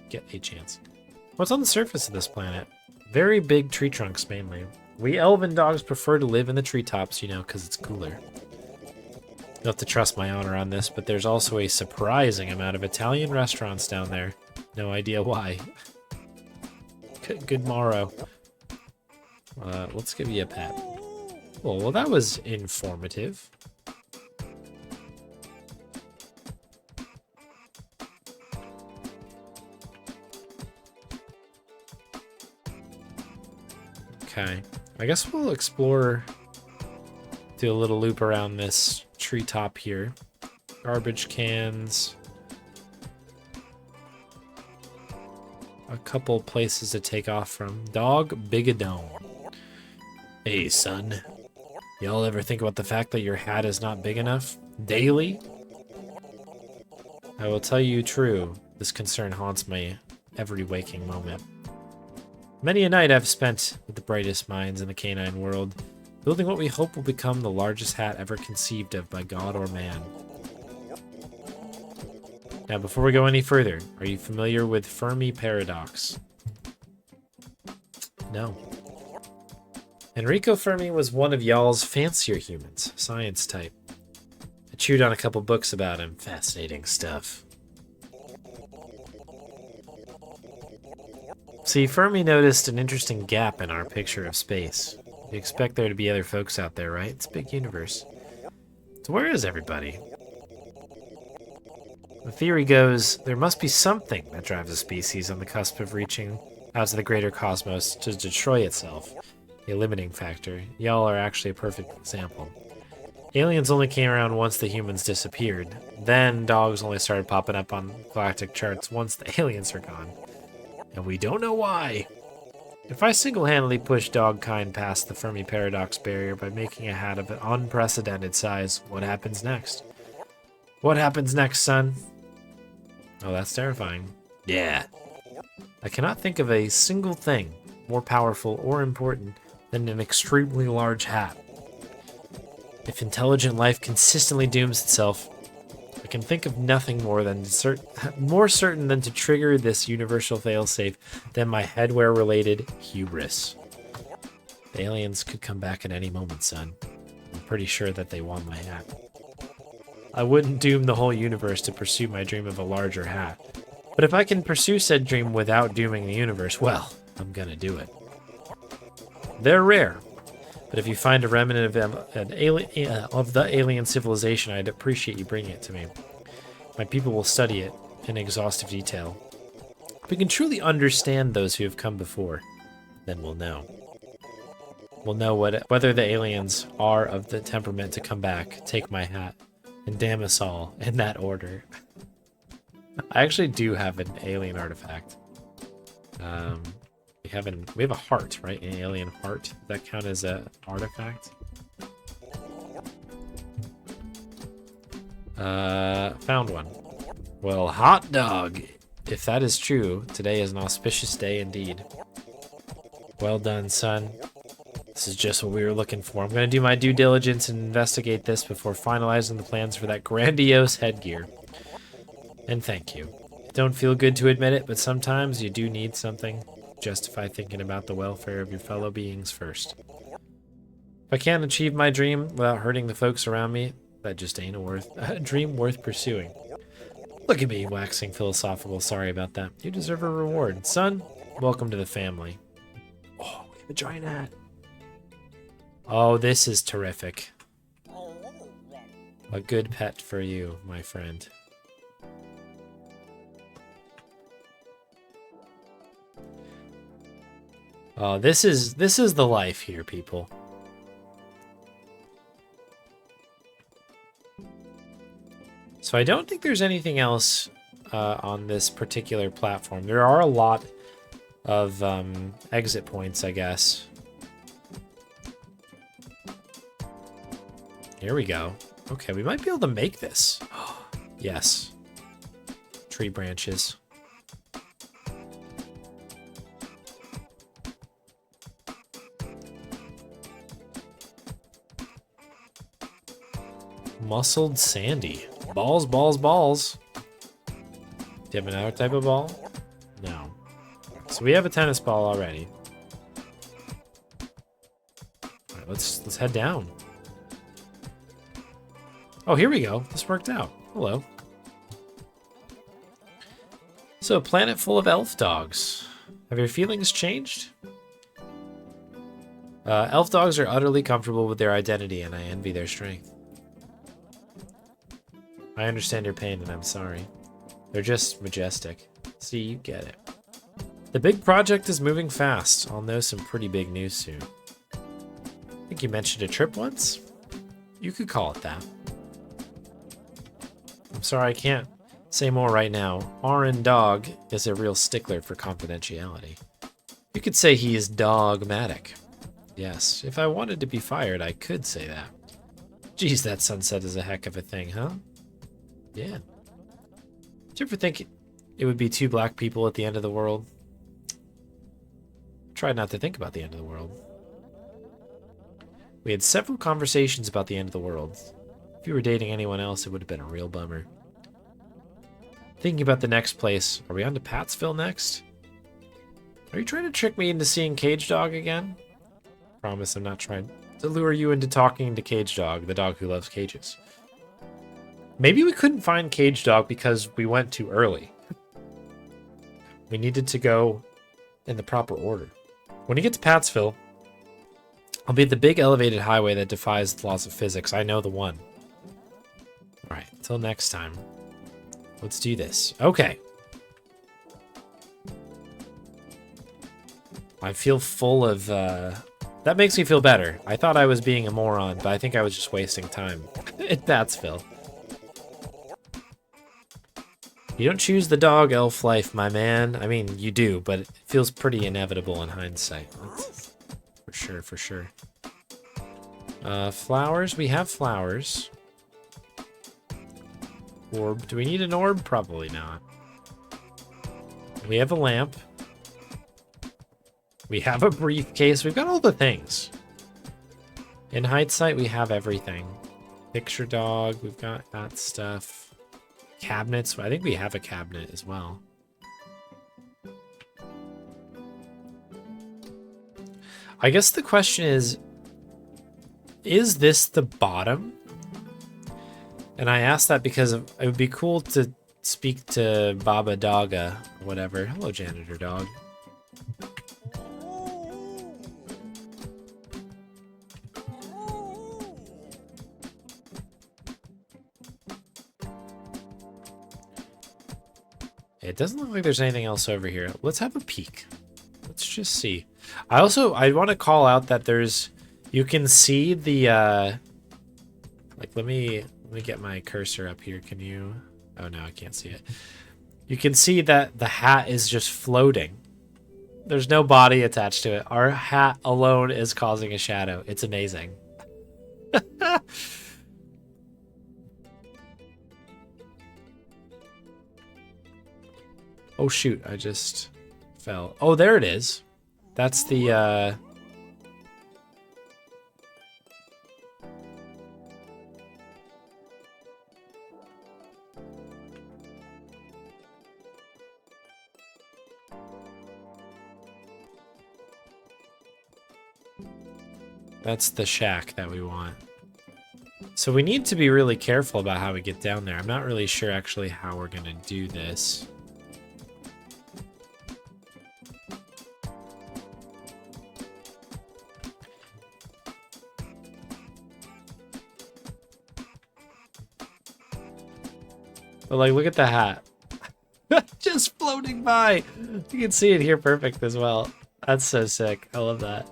What's on the surface of this planet? Very big tree trunks, mainly. We elven dogs prefer to live in the treetops, you know, because it's cooler. You'll have to trust my honor on this, but there's also a surprising amount of Italian restaurants down there. No idea why. Good morrow. Let's give you a pet. Oh, well, that was informative. Okay, I guess we'll explore, do a little loop around this treetop here. Garbage cans. A couple places to take off from. Dog Bigadone. Hey, son. Y'all ever think about the fact that your hat is not big enough? Daily? I will tell you true, this concern haunts me every waking moment. Many a night I've spent with the brightest minds in the canine world, building what we hope will become the largest hat ever conceived of by God or man. Now, before we go any further, are you familiar with Fermi Paradox? No. Enrico Fermi was one of y'all's fancier humans, science type. I chewed on a couple books about him. Fascinating stuff. See, Fermi noticed an interesting gap in our picture of space. You expect there to be other folks out there, right? It's a big universe. So where is everybody? The theory goes there must be something that drives a species on the cusp of reaching out to the greater cosmos to destroy itself. A limiting factor. Y'all are actually a perfect example. Aliens only came around once the humans disappeared. Then dogs only started popping up on galactic charts once the aliens are gone. And we don't know why. If I single-handedly push dog kind past the Fermi Paradox barrier by making a hat of an unprecedented size, what happens next? What happens next, son? Oh, that's terrifying. Yeah. I cannot think of a single thing more powerful or important than an extremely large hat. If intelligent life consistently dooms itself, I can think of nothing more certain than to trigger this universal failsafe than my headwear-related hubris. The aliens could come back at any moment, son. I'm pretty sure that they want my hat. I wouldn't doom the whole universe to pursue my dream of a larger hat. But if I can pursue said dream without dooming the universe, well, I'm gonna do it. They're rare. But if you find a remnant of the alien civilization, I'd appreciate you bringing it to me. My people will study it in exhaustive detail. If we can truly understand those who have come before, then we'll know. We'll know whether the aliens are of the temperament to come back, take my hat, and damn us all in that order. I actually do have an alien artifact. We have a heart, right? An alien heart. Does that count as an artifact? Found one. Well, hot dog. If that is true, today is an auspicious day indeed. Well done, son. This is just what we were looking for. I'm going to do my due diligence and investigate this before finalizing the plans for that grandiose headgear. And thank you. It don't feel good to admit it, but sometimes you do need something. Justify thinking about the welfare of your fellow beings first. If I can't achieve my dream without hurting the folks around me, that just ain't a dream worth pursuing. Look at me waxing philosophical. Sorry about that. You deserve a reward. Son, welcome to the family. Oh, we have a giant hat. Oh, this is terrific. A good pet for you, my friend. Oh, this is the life here, people. So I don't think there's anything else on this particular platform. There are a lot of exit points, I guess. Here we go. Okay, we might be able to make this. Yes. Tree branches. Muscled sandy. Balls, balls, balls. Do you have another type of ball? No. So we have a tennis ball already. Alright, let's head down. Oh, here we go. This worked out. Hello. So, a planet full of elf dogs. Have your feelings changed? Elf dogs are utterly comfortable with their identity, and I envy their strength. I understand your pain, and I'm sorry. They're just majestic. See, you get it. The big project is moving fast. I'll know some pretty big news soon. I think you mentioned a trip once? You could call it that. I'm sorry, I can't say more right now. Aaron Dog is a real stickler for confidentiality. You could say he is dogmatic. Yes, if I wanted to be fired, I could say that. Geez, that sunset is a heck of a thing, huh? Yeah. Did you ever think it would be two black people at the end of the world? Try not to think about the end of the world. We had several conversations about the end of the world. If you were dating anyone else, it would have been a real bummer. Thinking about the next place. Are we on to Pat'sville next? Are you trying to trick me into seeing Cage Dog again? Promise I'm not trying to lure you into talking to Cage Dog, the dog who loves cages. Maybe we couldn't find Cage Dog because we went too early. We needed to go in the proper order. When you get to Pat'sville, I'll be at the big elevated highway that defies the laws of physics. I know the one. Alright, until next time. Let's do this. Okay. I feel full of, that makes me feel better. I thought I was being a moron, but I think I was just wasting time. That's Phil. You don't choose the dog elf life, my man. I mean, you do, but it feels pretty inevitable in hindsight. For sure, for sure. Flowers. We have flowers. Orb. Do we need an orb? Probably not. We have a lamp. We have a briefcase. We've got all the things. In hindsight, we have everything. Picture dog. We've got that stuff. Cabinets. I think we have a cabinet as well. I guess the question is this the bottom? And I asked that because it would be cool to speak to Baba Daga or whatever. Hello, janitor dog. It doesn't look like there's anything else over here. Let's have a peek. Let's just see. I want to call out that you can see the, like, let me get my cursor up here. Can you? Oh no, I can't see it. You can see that the hat is just floating. There's no body attached to it. Our hat alone is causing a shadow. It's amazing. Oh shoot, I just fell. Oh, there it is. That's the, that's the shack that we want. So we need to be really careful about how we get down there. I'm not really sure actually how we're gonna do this. But like, look at the hat. Just floating by. You can see it here perfect as well. That's so sick. I love that.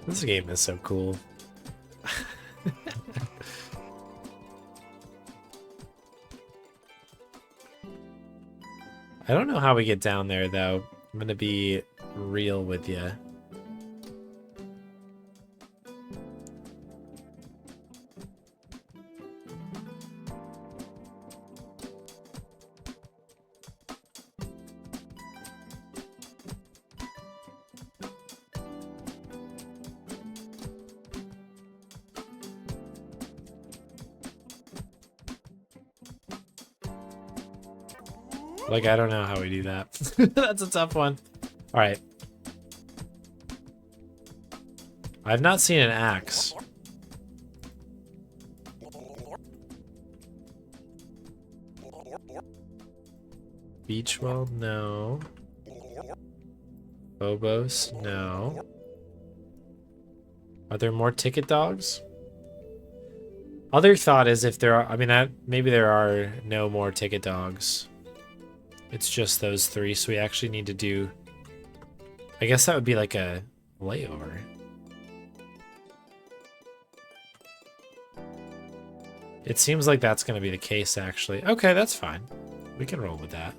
This game is so cool. I don't know how we get down there, though. I'm gonna be real with you. Like, I don't know how we do that. That's a tough one. All right. I've not seen an axe. Beachwell, no. Phobos, no. Are there more ticket dogs? Other thought is if there are, I mean, maybe there are no more ticket dogs. It's just those three, so we actually need to do... I guess that would be like a layover. It seems like that's going to be the case, actually. Okay, that's fine. We can roll with that.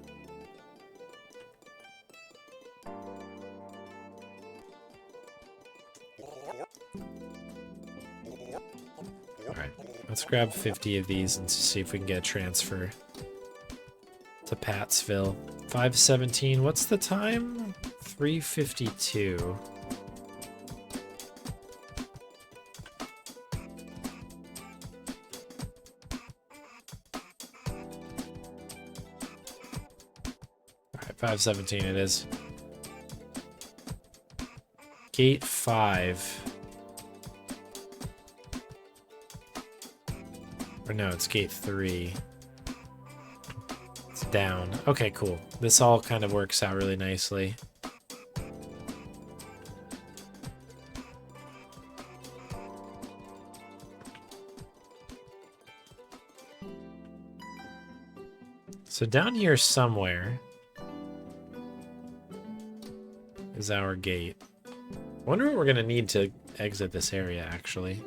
Alright, let's grab 50 of these and see if we can get a transfer to Pat'sville. 5:17. What's the time? 3:52. Alright, 5:17 it is. Gate 5. Or no, it's gate 3. down. Okay, cool. This all kind of works out really nicely. So down here somewhere is our gate. I wonder what we're going to need to exit this area, actually.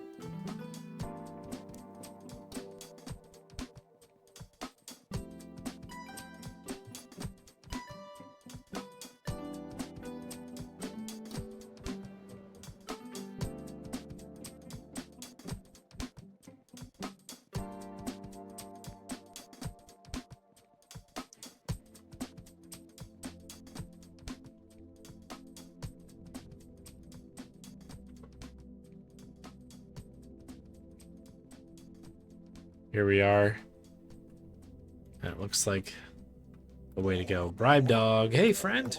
Here we are. That looks like the way to go. Bribe dog. Hey, friend.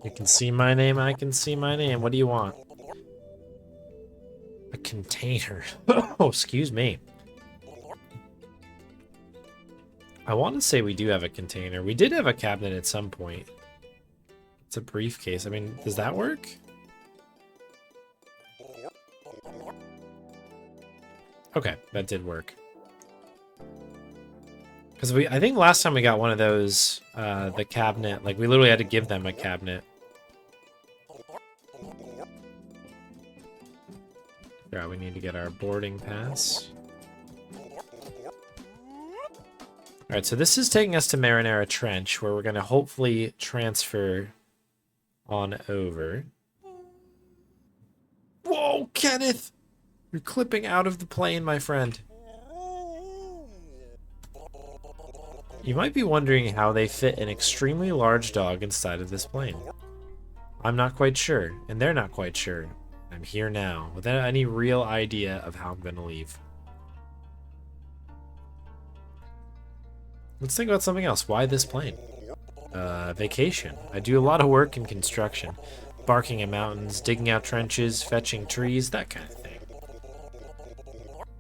You can see my name. I can see my name. What do you want? A container. Oh, excuse me. I want to say we do have a container. We did have a cabinet at some point. It's a briefcase. I mean, does that work? Okay, that did work. Because I think last time we got one of those, the cabinet, like we literally had to give them a cabinet. Yeah, we need to get our boarding pass. Alright, so this is taking us to Marinara Trench, where we're going to hopefully transfer on over. Whoa, Kenneth! You're clipping out of the plane, my friend. You might be wondering how they fit an extremely large dog inside of this plane. I'm not quite sure, and they're not quite sure. I'm here now, without any real idea of how I'm going to leave. Let's think about something else. Why this plane? Vacation. I do a lot of work in construction. Barking in mountains, digging out trenches, fetching trees, that kind of thing.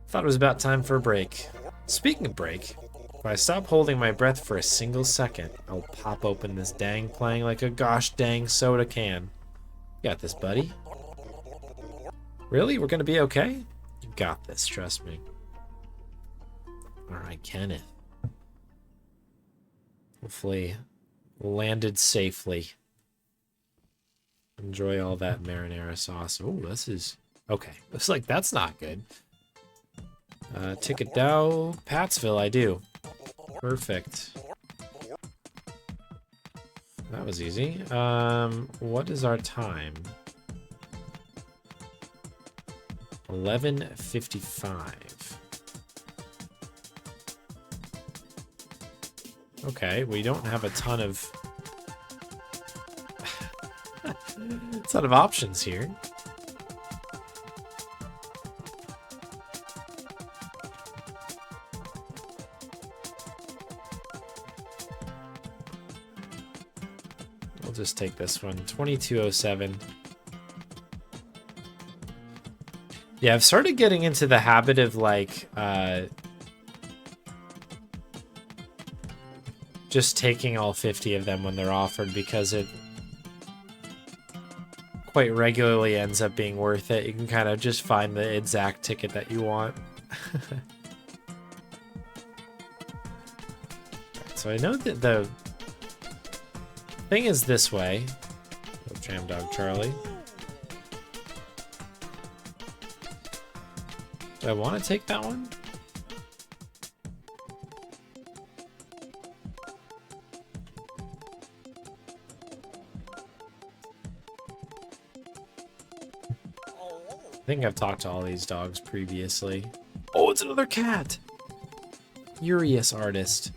Thought it was about time for a break. Speaking of break, if I stop holding my breath for a single second, I'll pop open this dang plane like a gosh dang soda can. You got this, buddy. Really? We're gonna be okay? You got this, trust me. Alright, Kenneth. Hopefully landed safely. Enjoy all that marinara sauce. Oh, this is... okay. Looks like that's not good. Ticket Dow, Pattsville, I do. Perfect. That was easy. What is our time? 11:55. Okay, we don't have a ton of options here. We'll just take this one. 2207. Yeah, I've started getting into the habit of like just taking all 50 of them when they're offered, because it quite regularly ends up being worth it. You can kind of just find the exact ticket that you want. So I know that the thing is this way. Oh, Jam Dog Charlie. Do I want to take that one? I think I've talked to all these dogs previously. Oh, it's another cat! Furious artist.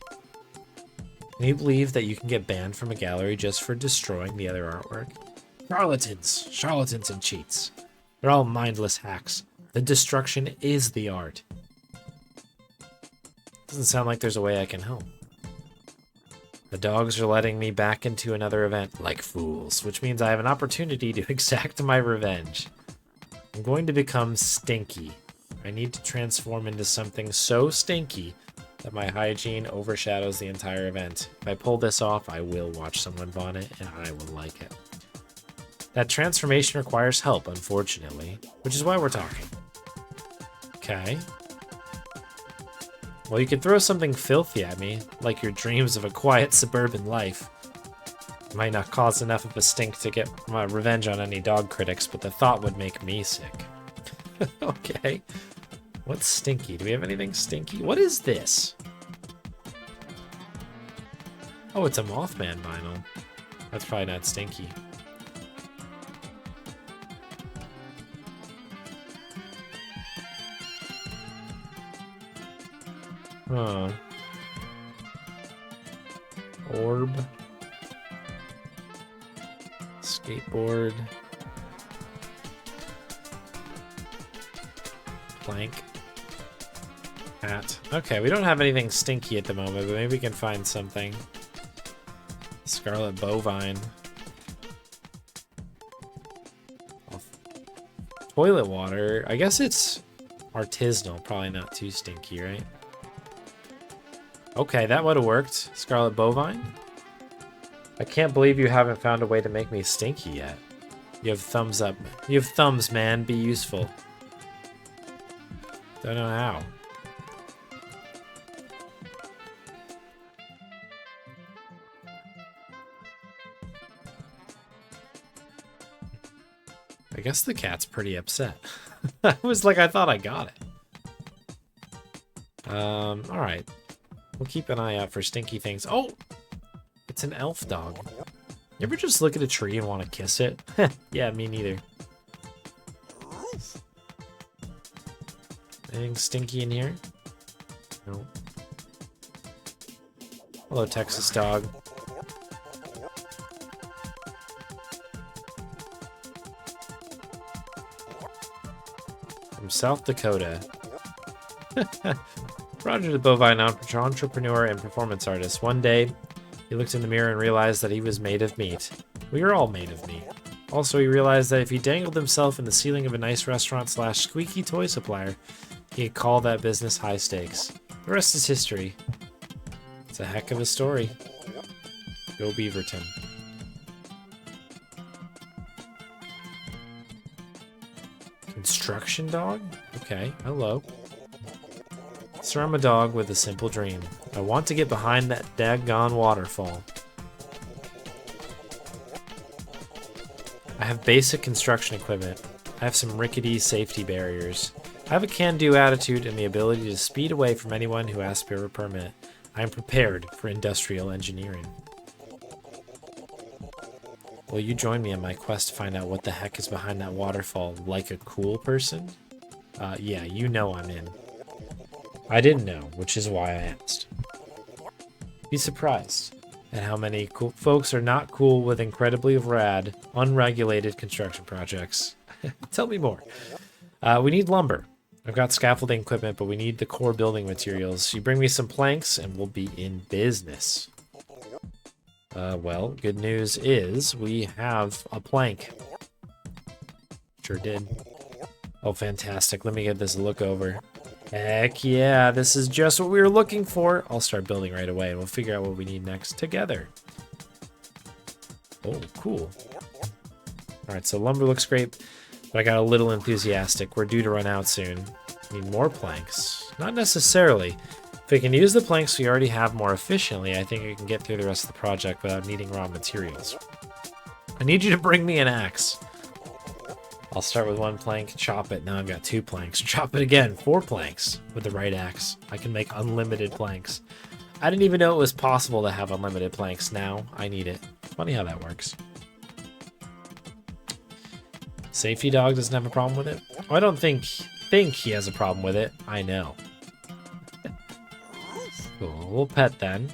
Can you believe that you can get banned from a gallery just for destroying the other artwork? Charlatans and cheats. They're all mindless hacks. The destruction is the art. Doesn't sound like there's a way I can help. The dogs are letting me back into another event like fools, which means I have an opportunity to exact my revenge. I'm going to become stinky. I need to transform into something so stinky that my hygiene overshadows the entire event. If I pull this off, I will watch someone vomit, and I will like it. That transformation requires help, unfortunately, which is why we're talking. Okay. Well, you could throw something filthy at me, like your dreams of a quiet suburban life. It might not cause enough of a stink to get my revenge on any dog critics, but the thought would make me sick. Okay. What's stinky? Do we have anything stinky? What is this? Oh, it's a Mothman vinyl. That's probably not stinky. Huh. Orb. Skateboard. Plank. Hat. Okay, we don't have anything stinky at the moment, but maybe we can find something. Scarlet bovine. Toilet water. I guess it's artisanal. Probably not too stinky, right? Okay, that would have worked. Scarlet bovine. I can't believe you haven't found a way to make me stinky yet. You have thumbs up. You have thumbs, man. Be useful. Don't know how. I guess the cat's pretty upset. I was like, I thought I got it. Alright. We'll keep an eye out for stinky things. Oh! It's an elf dog. You ever just look at a tree and want to kiss it? Yeah, me neither. Anything stinky in here? No. Hello, Texas dog. From South Dakota. Roger the bovine entrepreneur and performance artist. One day, he looked in the mirror and realized that he was made of meat. We are all made of meat. Also, he realized that if he dangled himself in the ceiling of a nice restaurant / squeaky toy supplier, he could call that business high stakes. The rest is history. It's a heck of a story. Go Beaverton. Construction dog? Okay, hello. Sir, I'm a dog with a simple dream. I want to get behind that daggone waterfall. I have basic construction equipment. I have some rickety safety barriers. I have a can-do attitude and the ability to speed away from anyone who asks for a permit. I am prepared for industrial engineering. Will you join me on my quest to find out what the heck is behind that waterfall like a cool person? Yeah, you know I'm in. I didn't know, which is why I asked. Be surprised at how many cool folks are not cool with incredibly rad, unregulated construction projects. Tell me more. We need lumber. I've got scaffolding equipment, but we need the core building materials. You bring me some planks and we'll be in business. Well, good news is we have a plank. Sure did. Oh, fantastic. Let me get this look over. Heck yeah, this is just what we were looking for. I'll start building right away and we'll figure out what we need next together. Oh, cool. All right, so lumber looks great, but I got a little enthusiastic. We're due to run out soon. Need more planks. Not necessarily. If we can use the planks we already have more efficiently, I think we can get through the rest of the project without needing raw materials. I need you to bring me an axe. I'll start with one plank, chop it. Now I've got 2 planks. Chop it again, 4 planks with the right axe. I can make unlimited planks. I didn't even know it was possible to have unlimited planks. Now I need it. Funny how that works. Safety dog doesn't have a problem with it. Oh, I don't think he has a problem with it. I know. Cool. We'll pet then.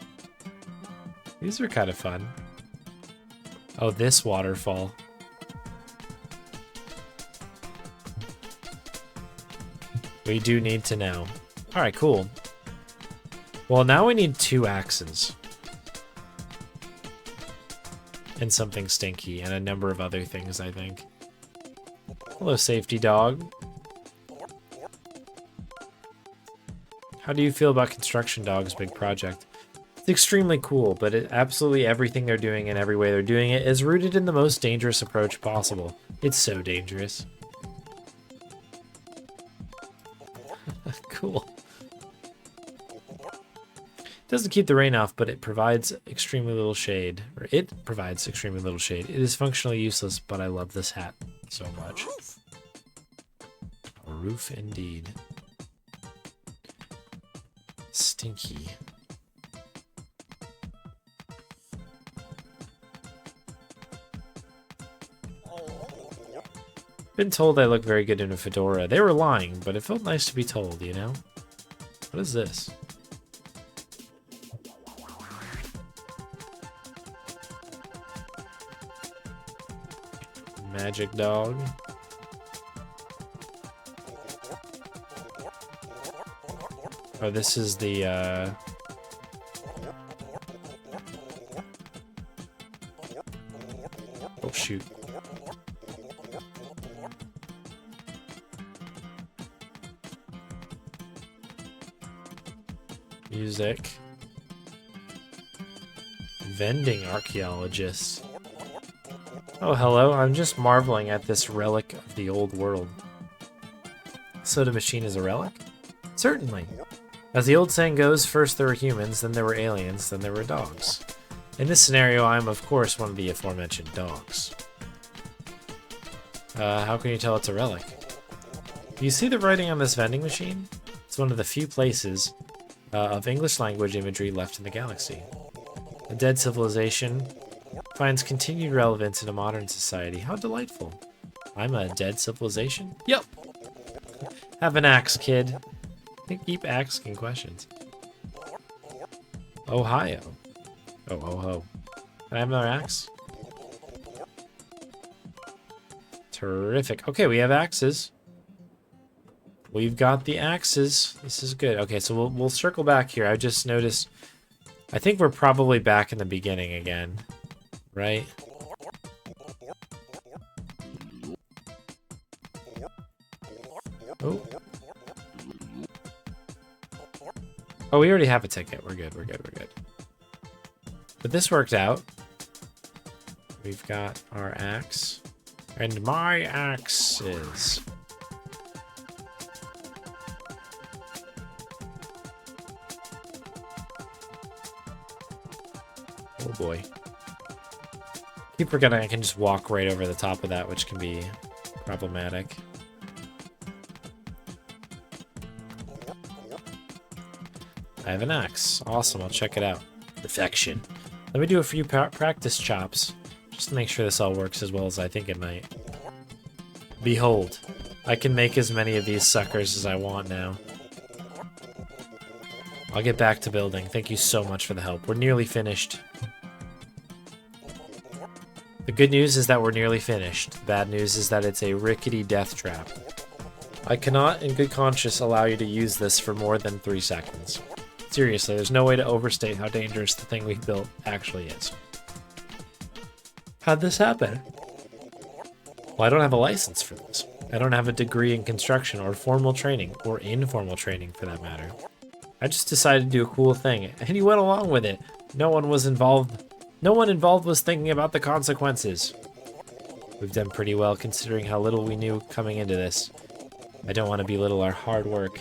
These are kind of fun. Oh, this waterfall. We do need to know. All right, cool. Well, now we need 2 axes. And something stinky, and a number of other things, I think. Hello, safety dog. How do you feel about Construction Dog's big project? It's extremely cool, but absolutely everything they're doing and every way they're doing it is rooted in the most dangerous approach possible. It's so dangerous. Cool. Doesn't keep the rain off, but it provides extremely little shade. Or it provides extremely little shade. It is functionally useless, but I love this hat so much. A roof indeed. Stinky. Been told I look very good in a fedora. They were lying, but it felt nice to be told, you know? What is this? Magic dog. Oh, this is the, oh, shoot. Music. Vending archaeologists. Oh, hello. I'm just marveling at this relic of the old world. Soda machine is a relic? Certainly. As the old saying goes, first there were humans, then there were aliens, then there were dogs. In this scenario, I'm of course one of the aforementioned dogs. How can you tell it's a relic? Do you see the writing on this vending machine? It's one of the few places of English language imagery left in the galaxy. A dead civilization finds continued relevance in a modern society. How delightful. I'm a dead civilization? Yep. Have an axe, kid. Keep asking questions. Ohio. Oh, ho, ho. Can I have another axe? Terrific. Okay, we have axes. We've got the axes. This is good. Okay, so we'll circle back here. I just noticed. I think we're probably back in the beginning again, right? Oh. Oh, we already have a ticket. We're good. We're good. We're good. But this worked out. We've got our axe. And my axes. Oh boy. Keep forgetting I can just walk right over the top of that, which can be problematic. I have an axe. Awesome, I'll check it out. Perfection. Let me do a few practice chops, just to make sure this all works as well as I think it might. Behold, I can make as many of these suckers as I want now. I'll get back to building. Thank you so much for the help. We're nearly finished. The good news is that we're nearly finished. The bad news is that it's a rickety death trap. I cannot, in good conscience, allow you to use this for more than 3 seconds. Seriously, there's no way to overstate how dangerous the thing we built actually is. How'd this happen? Well, I don't have a license for this. I don't have a degree in construction or formal training, or informal training for that matter. I just decided to do a cool thing, and he went along with it. No one involved was thinking about the consequences. We've done pretty well considering how little we knew coming into this. I don't want to belittle our hard work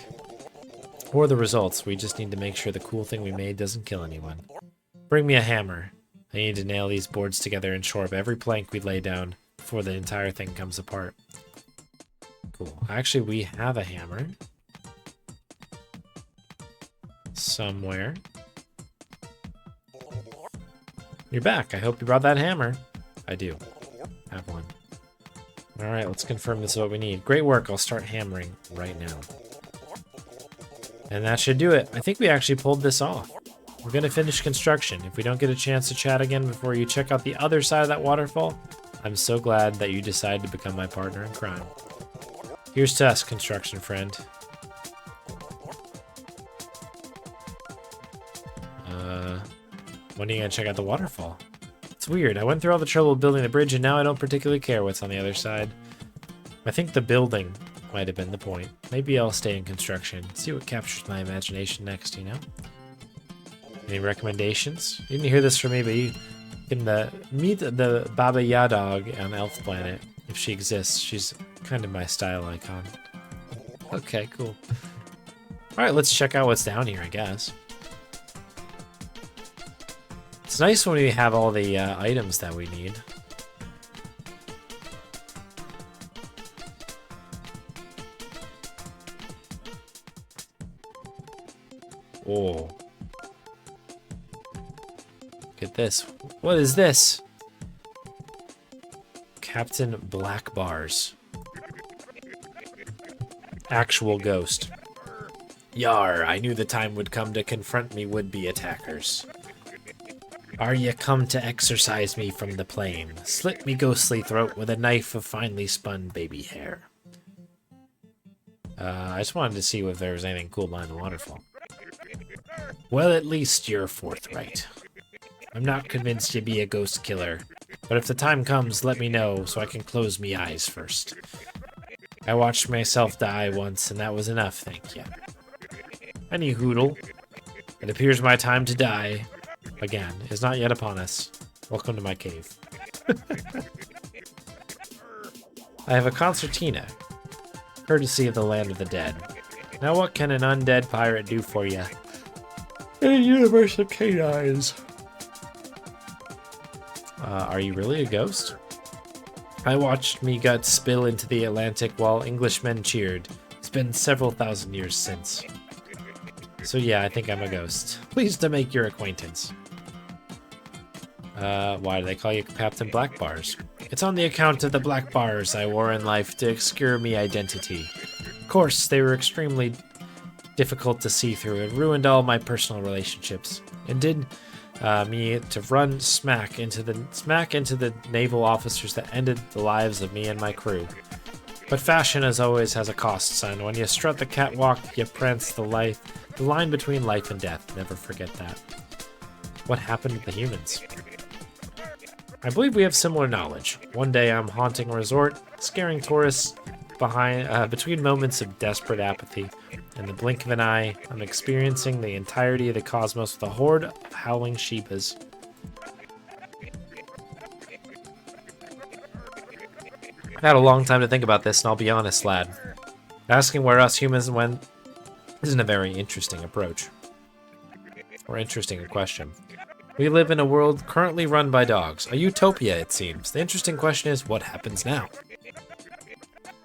or the results. We just need to make sure the cool thing we made doesn't kill anyone. Bring me a hammer. I need to nail these boards together and shore up every plank we lay down before the entire thing comes apart. Cool. Actually, we have a hammer. Somewhere. You're back. I hope you brought that hammer. I do. Have one. Alright, let's confirm this is what we need. Great work. I'll start hammering right now. And that should do it. I think we actually pulled this off. We're going to finish construction. If we don't get a chance to chat again before you check out the other side of that waterfall, I'm so glad that you decided to become my partner in crime. Here's to us, construction friend. When are you going to check out the waterfall? It's weird. I went through all the trouble of building the bridge, and now I don't particularly care what's on the other side. I think the building Might have been the point. Maybe I'll stay in construction. See what captures my imagination next, you know? Any recommendations? You didn't hear this from me, but you can meet the Baba Yadog on Elf Planet. If she exists, she's kind of my style icon. Okay, cool. Alright, let's check out what's down here, I guess. It's nice when we have all the items that we need. Oh. Look at this. What is this? Captain Black Bars. Actual ghost. Yar, I knew the time would come to confront me would-be attackers. Are ye come to exorcise me from the plane? Slit me ghostly throat with a knife of finely spun baby hair. I just wanted to see if there was anything cool behind the waterfall. Well, at least you're forthright. I'm not convinced you be a ghost killer, but if the time comes, let me know so I can close me eyes first. I watched myself die once, and that was enough, thank you. Any hoodle, it appears my time to die, again, is not yet upon us. Welcome to my cave. I have a concertina, courtesy of the land of the dead. Now what can an undead pirate do for you? In a universe of canines. Are you really a ghost? I watched me guts spill into the Atlantic while Englishmen cheered. It's been several thousand years since. So yeah, I think I'm a ghost. Pleased to make your acquaintance. Why do they call you Captain Black Bars? It's on the account of the black bars I wore in life to obscure me identity. Of course, they were extremely difficult to see through and ruined all my personal relationships. And did me to run smack into the naval officers that ended the lives of me and my crew. But fashion, as always, has a cost, son. When you strut the catwalk, you prance the line between life and death. Never forget that. What happened to the humans? I believe we have similar knowledge. One day I'm haunting a resort, scaring tourists between moments of desperate apathy. In the blink of an eye, I'm experiencing the entirety of the cosmos with a horde of howling Shebas. I've had a long time to think about this, and I'll be honest, lad. Asking where us humans went isn't a very interesting approach. Or interesting a question. We live in a world currently run by dogs. A utopia, it seems. The interesting question is, what happens now?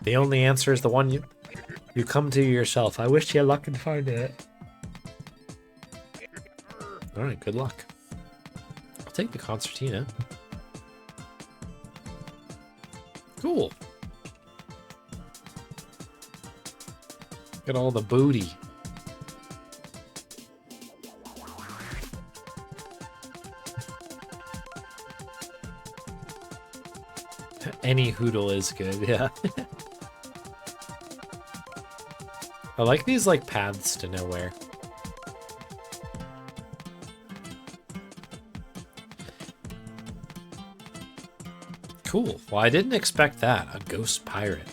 The only answer is the one you come to yourself. I wish you luck in finding it. Alright, good luck. I'll take the concertina. Cool. Look at all the booty. Any hoodle is good, yeah. I like these, like, paths to nowhere. Cool. Well, I didn't expect that. A ghost pirate.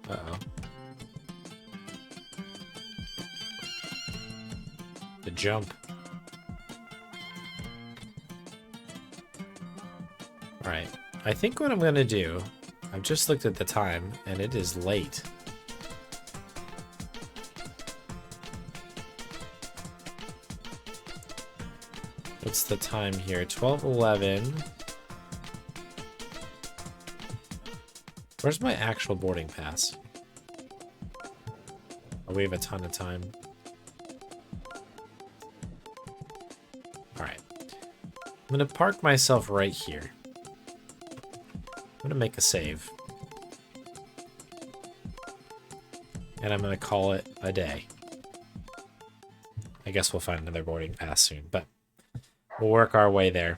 Uh-oh. The jump. Alright. I think what I'm gonna do... I've just looked at the time, and it is late. What's the time here? 12:11. Where's my actual boarding pass? Oh, we have a ton of time. Alright. I'm gonna park myself right here. I'm gonna make a save. And I'm gonna call it a day. I guess we'll find another boarding pass soon, but we'll work our way there.